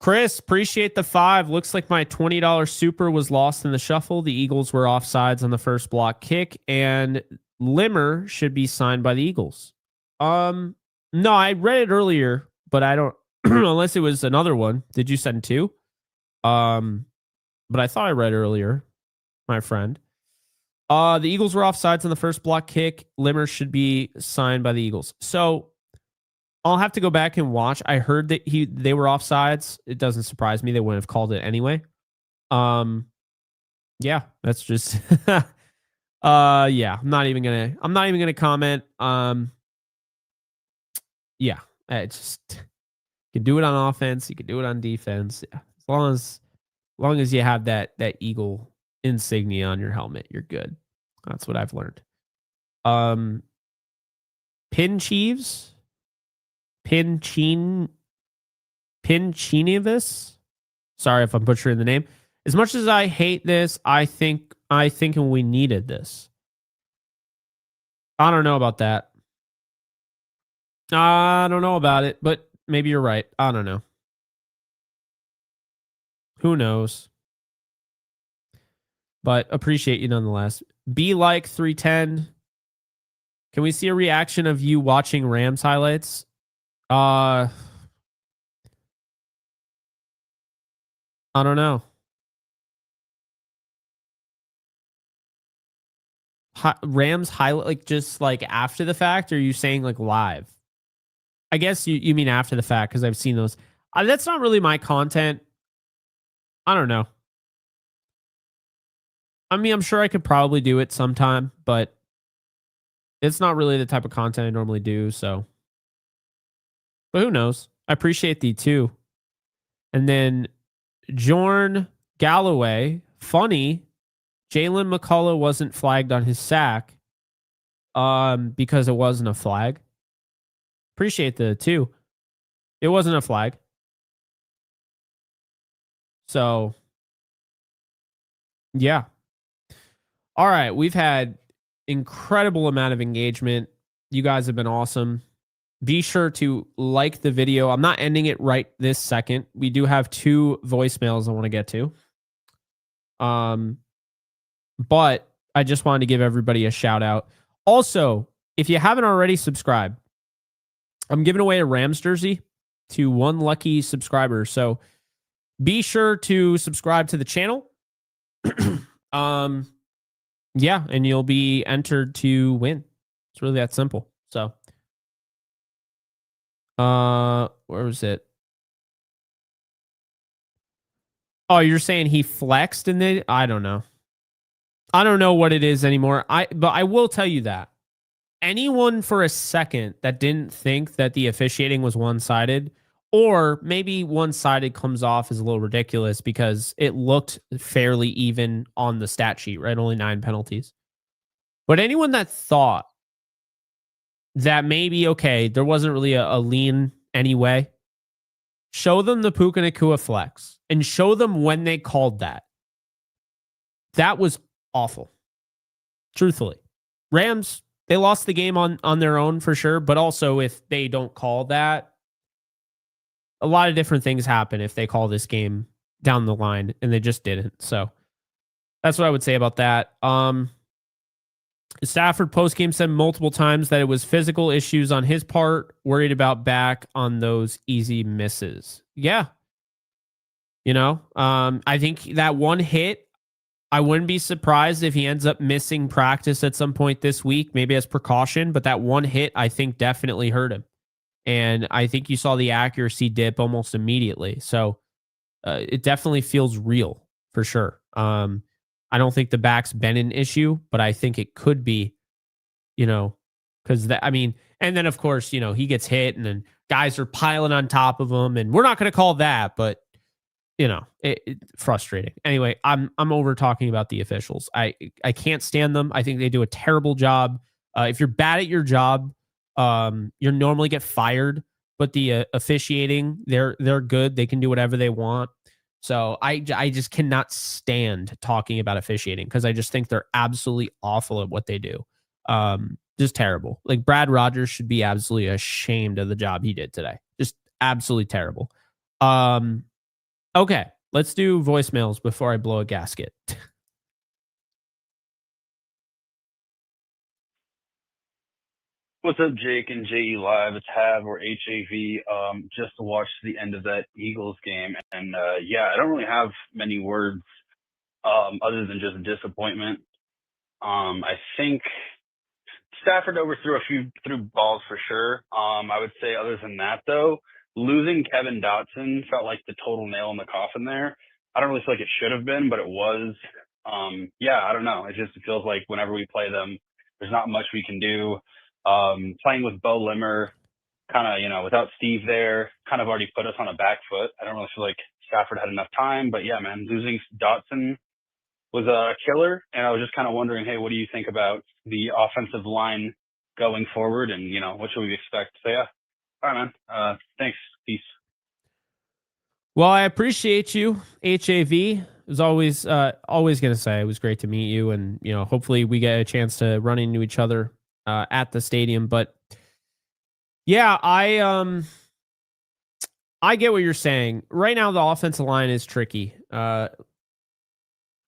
Chris, appreciate the 5. Looks like my $20 super was lost in the shuffle. The Eagles were offsides on the first block kick, and Limmer should be signed by the Eagles. No, I read it earlier, but I don't unless it was another one. Did you send two? Um, but I thought I read earlier, my friend. The Eagles were offsides on the first block kick. Limmer should be signed by the Eagles. So I'll have to go back and watch. I heard that they were offsides. It doesn't surprise me. They wouldn't have called it anyway. Um, yeah, that's just yeah, I'm not even gonna comment. Yeah, it's just you can do it on offense, you can do it on defense. Yeah. As long as you have that eagle insignia on your helmet, you're good. That's what I've learned. Um Pin Chiefs, Pinchin Pinchinivis. Sorry if I'm butchering the name. As much as I hate this, I think we needed this. I don't know about that. I don't know about it, but maybe you're right. I don't know. Who knows? But appreciate you nonetheless. Be like 310. Can we see a reaction of you watching Rams highlights? I don't know. Rams highlight like just like after the fact, or are you saying like live? I guess you mean after the fact because I've seen those. That's not really my content. I don't know. I mean, I'm sure I could probably do it sometime, but it's not really the type of content I normally do. So, but who knows? I appreciate the two. And then Jorn Galloway, funny. Jalen McCullough wasn't flagged on his sack because it wasn't a flag. Appreciate the two. It wasn't a flag. So, yeah. All right, we've had incredible amount of engagement. You guys have been awesome. Be sure to like the video. I'm not ending it right this second. We do have 2 voicemails I want to get to. But I just wanted to give everybody a shout out. Also, if you haven't already subscribed, I'm giving away a Rams jersey to one lucky subscriber. So be sure to subscribe to the channel. Yeah, and you'll be entered to win. It's really that simple. So, where was it? Oh, you're saying he flexed and then I don't know. I don't know what it is anymore. But I will tell you that anyone for a second that didn't think that the officiating was one-sided, or maybe one-sided comes off as a little ridiculous because it looked fairly even on the stat sheet, right? Only 9 penalties. But anyone that thought that maybe, okay, there wasn't really a lean anyway, show them the Puka Nacua flex and show them when they called that. That was awful. Truthfully. Rams, they lost the game on their own for sure, but also if they don't call that, a lot of different things happen if they call this game down the line, and they just didn't. So that's what I would say about that. Stafford postgame said multiple times that it was physical issues on his part, worried about back on those easy misses. Yeah. I think that one hit, I wouldn't be surprised if he ends up missing practice at some point this week, maybe as precaution, but that one hit, I think definitely hurt him. And I think you saw the accuracy dip almost immediately. So it definitely feels real for sure. I don't think the back's been an issue, but I think it could be, because I mean, And then, of course, he gets hit and then guys are piling on top of him. And we're not going to call that, but, frustrating. Anyway, I'm over talking about the officials. I can't stand them. I think they do a terrible job. If you're bad at your job, you normally get fired. But the officiating, they're good. They can do whatever they want. So I just cannot stand talking about officiating because I just think they're absolutely awful at what they do. Just terrible. Like Brad Rogers should be absolutely ashamed of the job he did today. Just absolutely terrible. Okay, let's do voicemails before I blow a gasket. What's up, Jake and JE Live? It's Hav or HAV. Just watched the end of that Eagles game, and yeah, I don't really have many words other than just disappointment. I think Stafford overthrew threw balls for sure. I would say other than that though, losing Kevin Dotson felt like the total nail in the coffin there. I don't really feel like it should have been, but it was. Yeah, I don't know. It just feels like whenever we play them, there's not much we can do. Playing with Bo Limmer, kind of, without Steve there, kind of already put us on a back foot. I don't really feel like Stafford had enough time, but yeah, man, losing Dotson was a killer. And I was just kind of wondering, hey, what do you think about the offensive line going forward? And, what should we expect? So, yeah. All right, man. Thanks. Peace. Well, I appreciate you, HAV. It was always going to say it was great to meet you. And, hopefully we get a chance to run into each other at the stadium. But yeah, I get what you're saying. Right now, the offensive line is tricky. I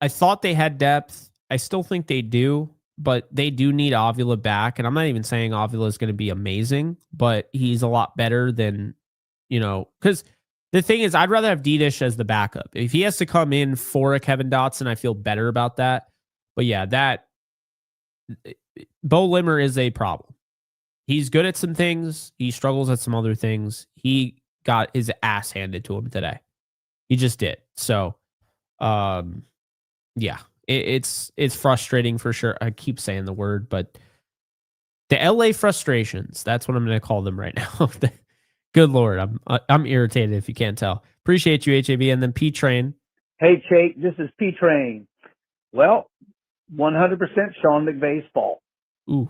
thought they had depth. I still think they do, but they do need Avila back. And I'm not even saying Avila is going to be amazing, but he's a lot better than, because the thing is, I'd rather have D-Dish as the backup. If he has to come in for a Kevin Dotson, I feel better about that. But yeah, Bo Limmer is a problem. He's good at some things. He struggles at some other things. He got his ass handed to him today. He just did. So, yeah, it's frustrating for sure. I keep saying the word, but the LA frustrations, that's what I'm going to call them right now. Good Lord. I'm irritated if you can't tell. Appreciate you, HAB. And then P Train. Hey, Jake, this is P Train. Well, 100% Sean McVay's fault. Ooh.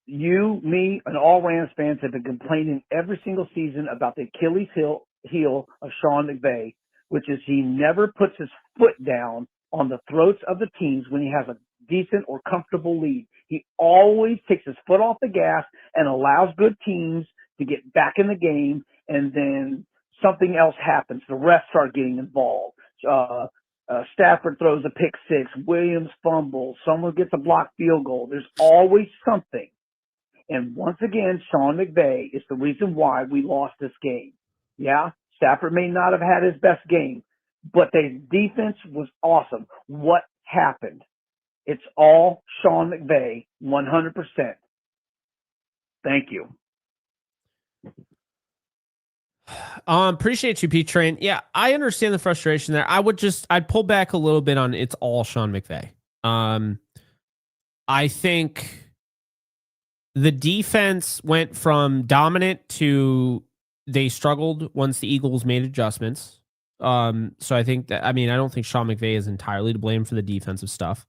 You, me, and all Rams fans have been complaining every single season about the Achilles heel of Sean McVay, which is he never puts his foot down on the throats of the teams when he has a decent or comfortable lead. He always takes his foot off the gas and allows good teams to get back in the game, and then something else happens. The refs start getting involved. Stafford throws a pick six. Williams fumbles. Someone gets a blocked field goal. There's always something. And once again, Sean McVay is the reason why we lost this game. Yeah, Stafford may not have had his best game, but the defense was awesome. What happened? It's all Sean McVay, 100%. Thank you. Appreciate you, P Train. Yeah, I understand the frustration there. I'd pull back a little bit on it's all Sean McVay. I think the defense went from dominant to they struggled once the Eagles made adjustments. So I think that, I don't think Sean McVay is entirely to blame for the defensive stuff.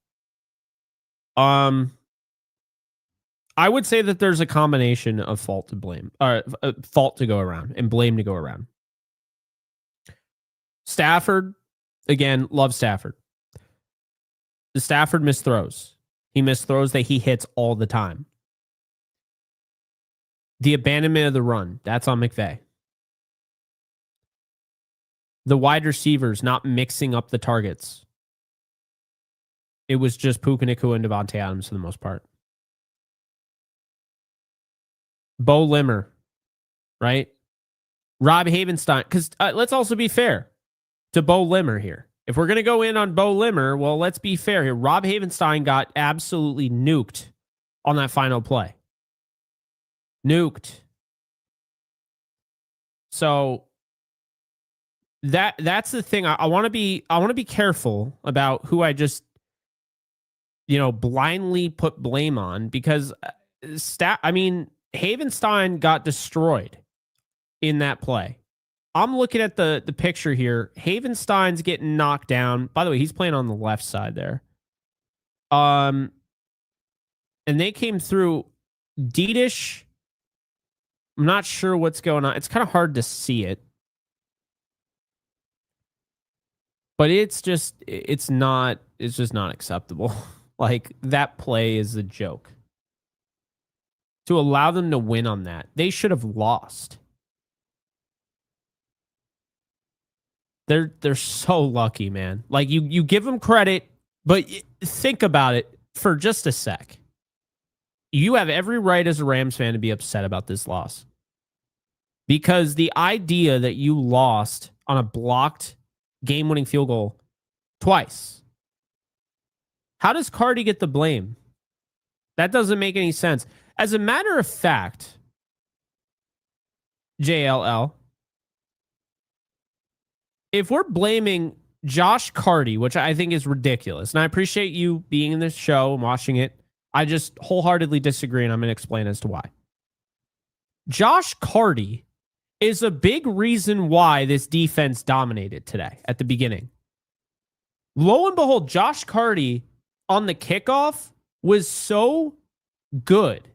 I would say that there's a combination of fault to blame, fault to go around and blame to go around. Stafford, again, love Stafford. The Stafford missed throws. He missed throws that he hits all the time. The abandonment of the run, that's on McVay. The wide receivers not mixing up the targets. It was just Puka Nacua and Devontae Adams for the most part. Bo Limmer, right? Rob Havenstein, because let's also be fair to Bo Limmer here. If we're going to go in on Bo Limmer, well, let's be fair here. Rob Havenstein got absolutely nuked on that final play. Nuked. So that's the thing. I want to be careful about who I just blindly put blame on, because Havenstein got destroyed in that play. I'm looking at the picture here. Havenstein's getting knocked down. By the way, he's playing on the left side there. And they came through. Diedish, I'm not sure what's going on. It's kind of hard to see it. But it's just not acceptable. Like, that play is a joke. To allow them to win on that, they should have lost. They're so lucky, man. Like, you give them credit, but think about it for just a sec. You have every right as a Rams fan to be upset about this loss. Because the idea that you lost on a blocked game-winning field goal twice. How does Cardi get the blame? That doesn't make any sense. As a matter of fact, JLL, if we're blaming Josh Cardi, which I think is ridiculous, and I appreciate you being in this show and watching it, I just wholeheartedly disagree, and I'm going to explain as to why. Josh Cardi is a big reason why this defense dominated today at the beginning. Lo and behold, Josh Cardi on the kickoff was so good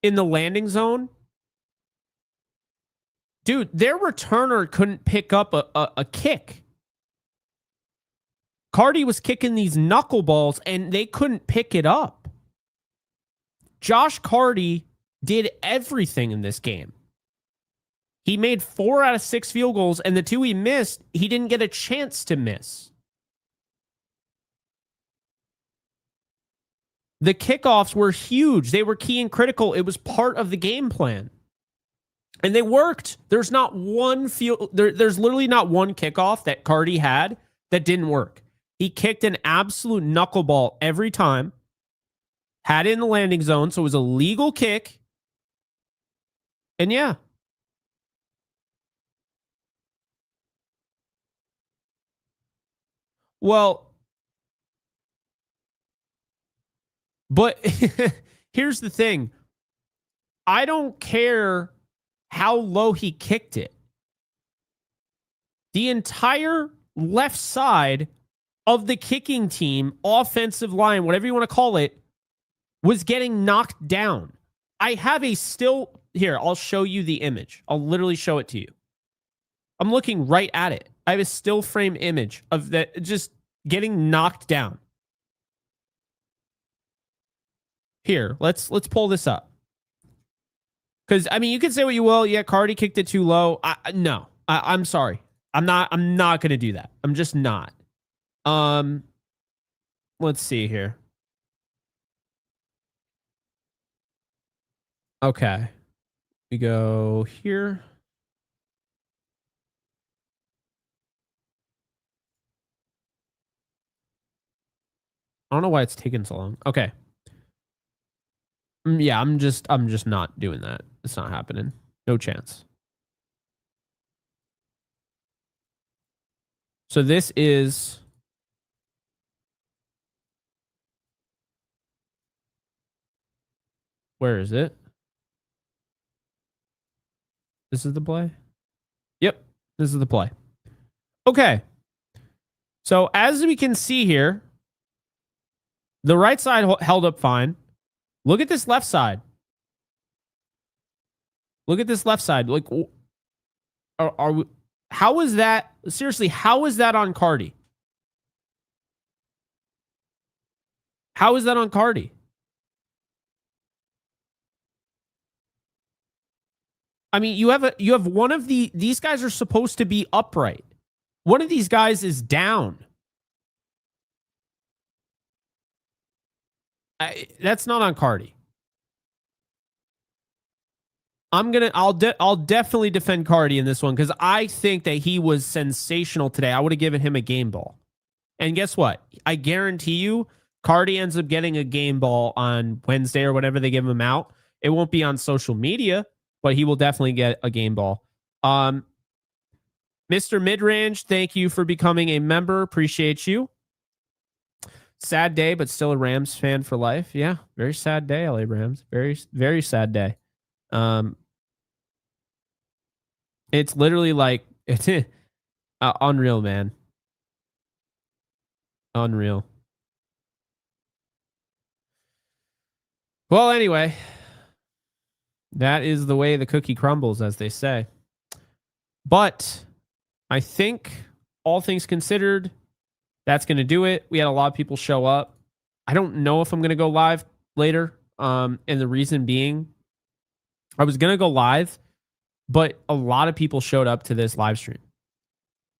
in the landing zone. Dude, their returner couldn't pick up a kick. Cardi was kicking these knuckleballs and they couldn't pick it up. Josh Cardi did everything in this game. He made 4 out of 6 field goals, and the 2 he missed, he didn't get a chance to miss. The kickoffs were huge. They were key and critical. It was part of the game plan. And they worked. There's not one there's literally not one kickoff that Cardi had that didn't work. He kicked an absolute knuckleball every time. Had it in the landing zone, so it was a legal kick. And yeah. Well, but here's the thing. I don't care how low he kicked it. The entire left side of the kicking team, offensive line, whatever you want to call it, was getting knocked down. I have a still here. I'll show you the image. I'll literally show it to you. I'm looking right at it. I have a still frame image of that just getting knocked down. Here, let's pull this up. Because I mean, you can say what you will. Yeah, Cardi kicked it too low. No, I'm sorry. I'm not going to do that. I'm just not. Let's see here. Okay, we go here. I don't know why it's taking so long. Okay. Yeah, I'm just not doing that. It's not happening. No chance. So this is where is it? This is the play? Yep, this is the play. Okay. So as we can see here, the right side held up fine. Look at this left side. Look at this left side. Like, are we, how is that? Seriously, how is that on Cardi? How is that on Cardi? I mean, you have one of these guys are supposed to be upright. One of these guys is down. That's not on Cardi. I'll definitely defend Cardi in this one because I think that he was sensational today. I would have given him a game ball. And guess what? I guarantee you, Cardi ends up getting a game ball on Wednesday or whenever they give him out. It won't be on social media, but he will definitely get a game ball. Mr. Midrange, thank you for becoming a member. Appreciate you. Sad day, but still a Rams fan for life. Yeah, very sad day, LA Rams. Very, very sad day. It's literally like it's unreal, man. Unreal. Well, anyway, that is the way the cookie crumbles, as they say. But I think, all things considered, that's going to do it. We had a lot of people show up. I don't know if I'm going to go live later. And the reason being, I was going to go live, but a lot of people showed up to this live stream.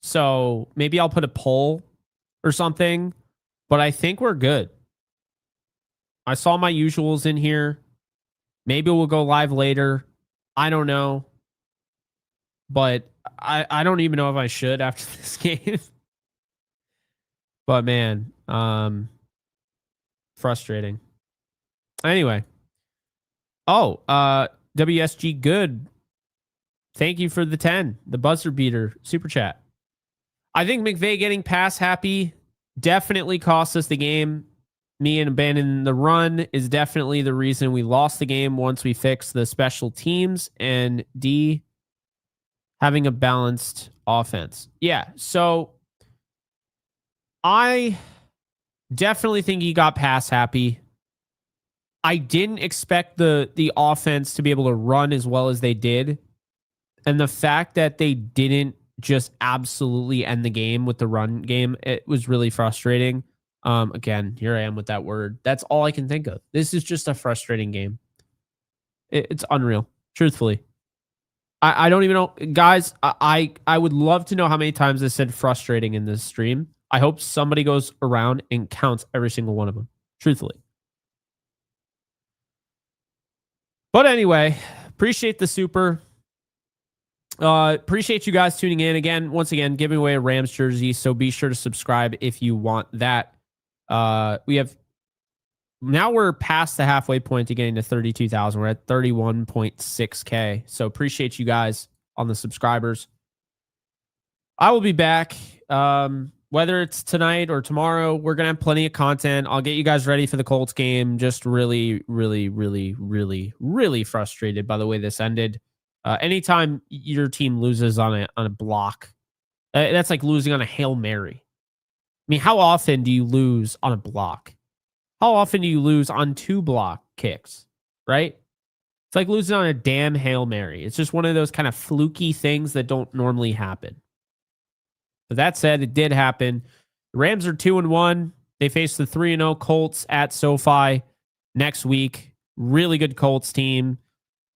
So maybe I'll put a poll or something, but I think we're good. I saw my usuals in here. Maybe we'll go live later. I don't know. But I don't even know if I should after this game. But man, frustrating. Anyway. Oh, WSG Good. Thank you for the 10, the buzzer beater super chat. I think McVay getting pass happy definitely cost us the game. Me and abandoning the run is definitely the reason we lost the game once we fixed the special teams and D having a balanced offense. Yeah, so I definitely think he got pass happy. I didn't expect the offense to be able to run as well as they did. And the fact that they didn't just absolutely end the game with the run game, it was really frustrating. Again, here I am with that word. That's all I can think of. This is just a frustrating game. It's unreal, truthfully. I don't even know. Guys, I would love to know how many times I said frustrating in this stream. I hope somebody goes around and counts every single one of them, truthfully. But anyway, appreciate the super. Appreciate you guys tuning in again. Once again, giving away a Rams jersey, so be sure to subscribe if you want that. We're past the halfway point to getting to 32,000. We're at 31.6K. So appreciate you guys on the subscribers. I will be back. Whether it's tonight or tomorrow, we're going to have plenty of content. I'll get you guys ready for the Colts game. Just really, really, really, really, really frustrated by the way this ended. Anytime your team loses on a block, that's like losing on a Hail Mary. I mean, how often do you lose on a block? How often do you lose on 2 block kicks, right? It's like losing on a damn Hail Mary. It's just one of those kind of fluky things that don't normally happen. But that said, it did happen. The Rams are 2-1. They face the 3-0 Colts at SoFi next week. Really good Colts team.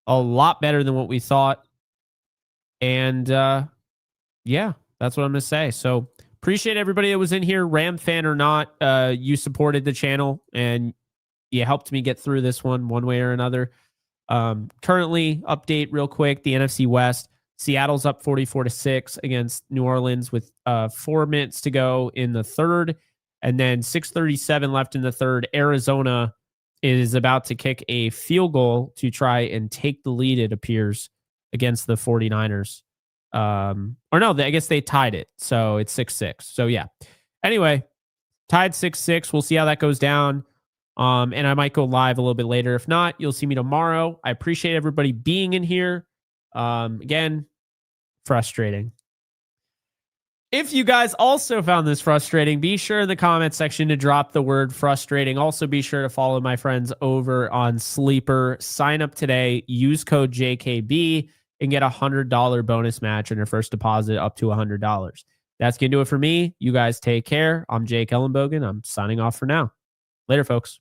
A lot better than what we thought. And yeah, that's what I'm going to say. So appreciate everybody that was in here, Ram fan or not. You supported the channel and you helped me get through this one way or another. Currently, update real quick, the NFC West. Seattle's up 44-6 against New Orleans with 4 minutes to go in the third. And then 6:37 left in the third. Arizona is about to kick a field goal to try and take the lead, it appears, against the 49ers. Or no, I guess they tied it. So it's 6-6. So yeah. Anyway, tied 6-6. We'll see how that goes down. And I might go live a little bit later. If not, you'll see me tomorrow. I appreciate everybody being in here. Again, frustrating. If you guys also found this frustrating, be sure in the comment section to drop the word frustrating. Also, be sure to follow my friends over on Sleeper. Sign up today. Use code JKB and get a $100 bonus match on your first deposit up to $100. That's going to do it for me. You guys take care. I'm Jake Ellenbogen. I'm signing off for now. Later, folks.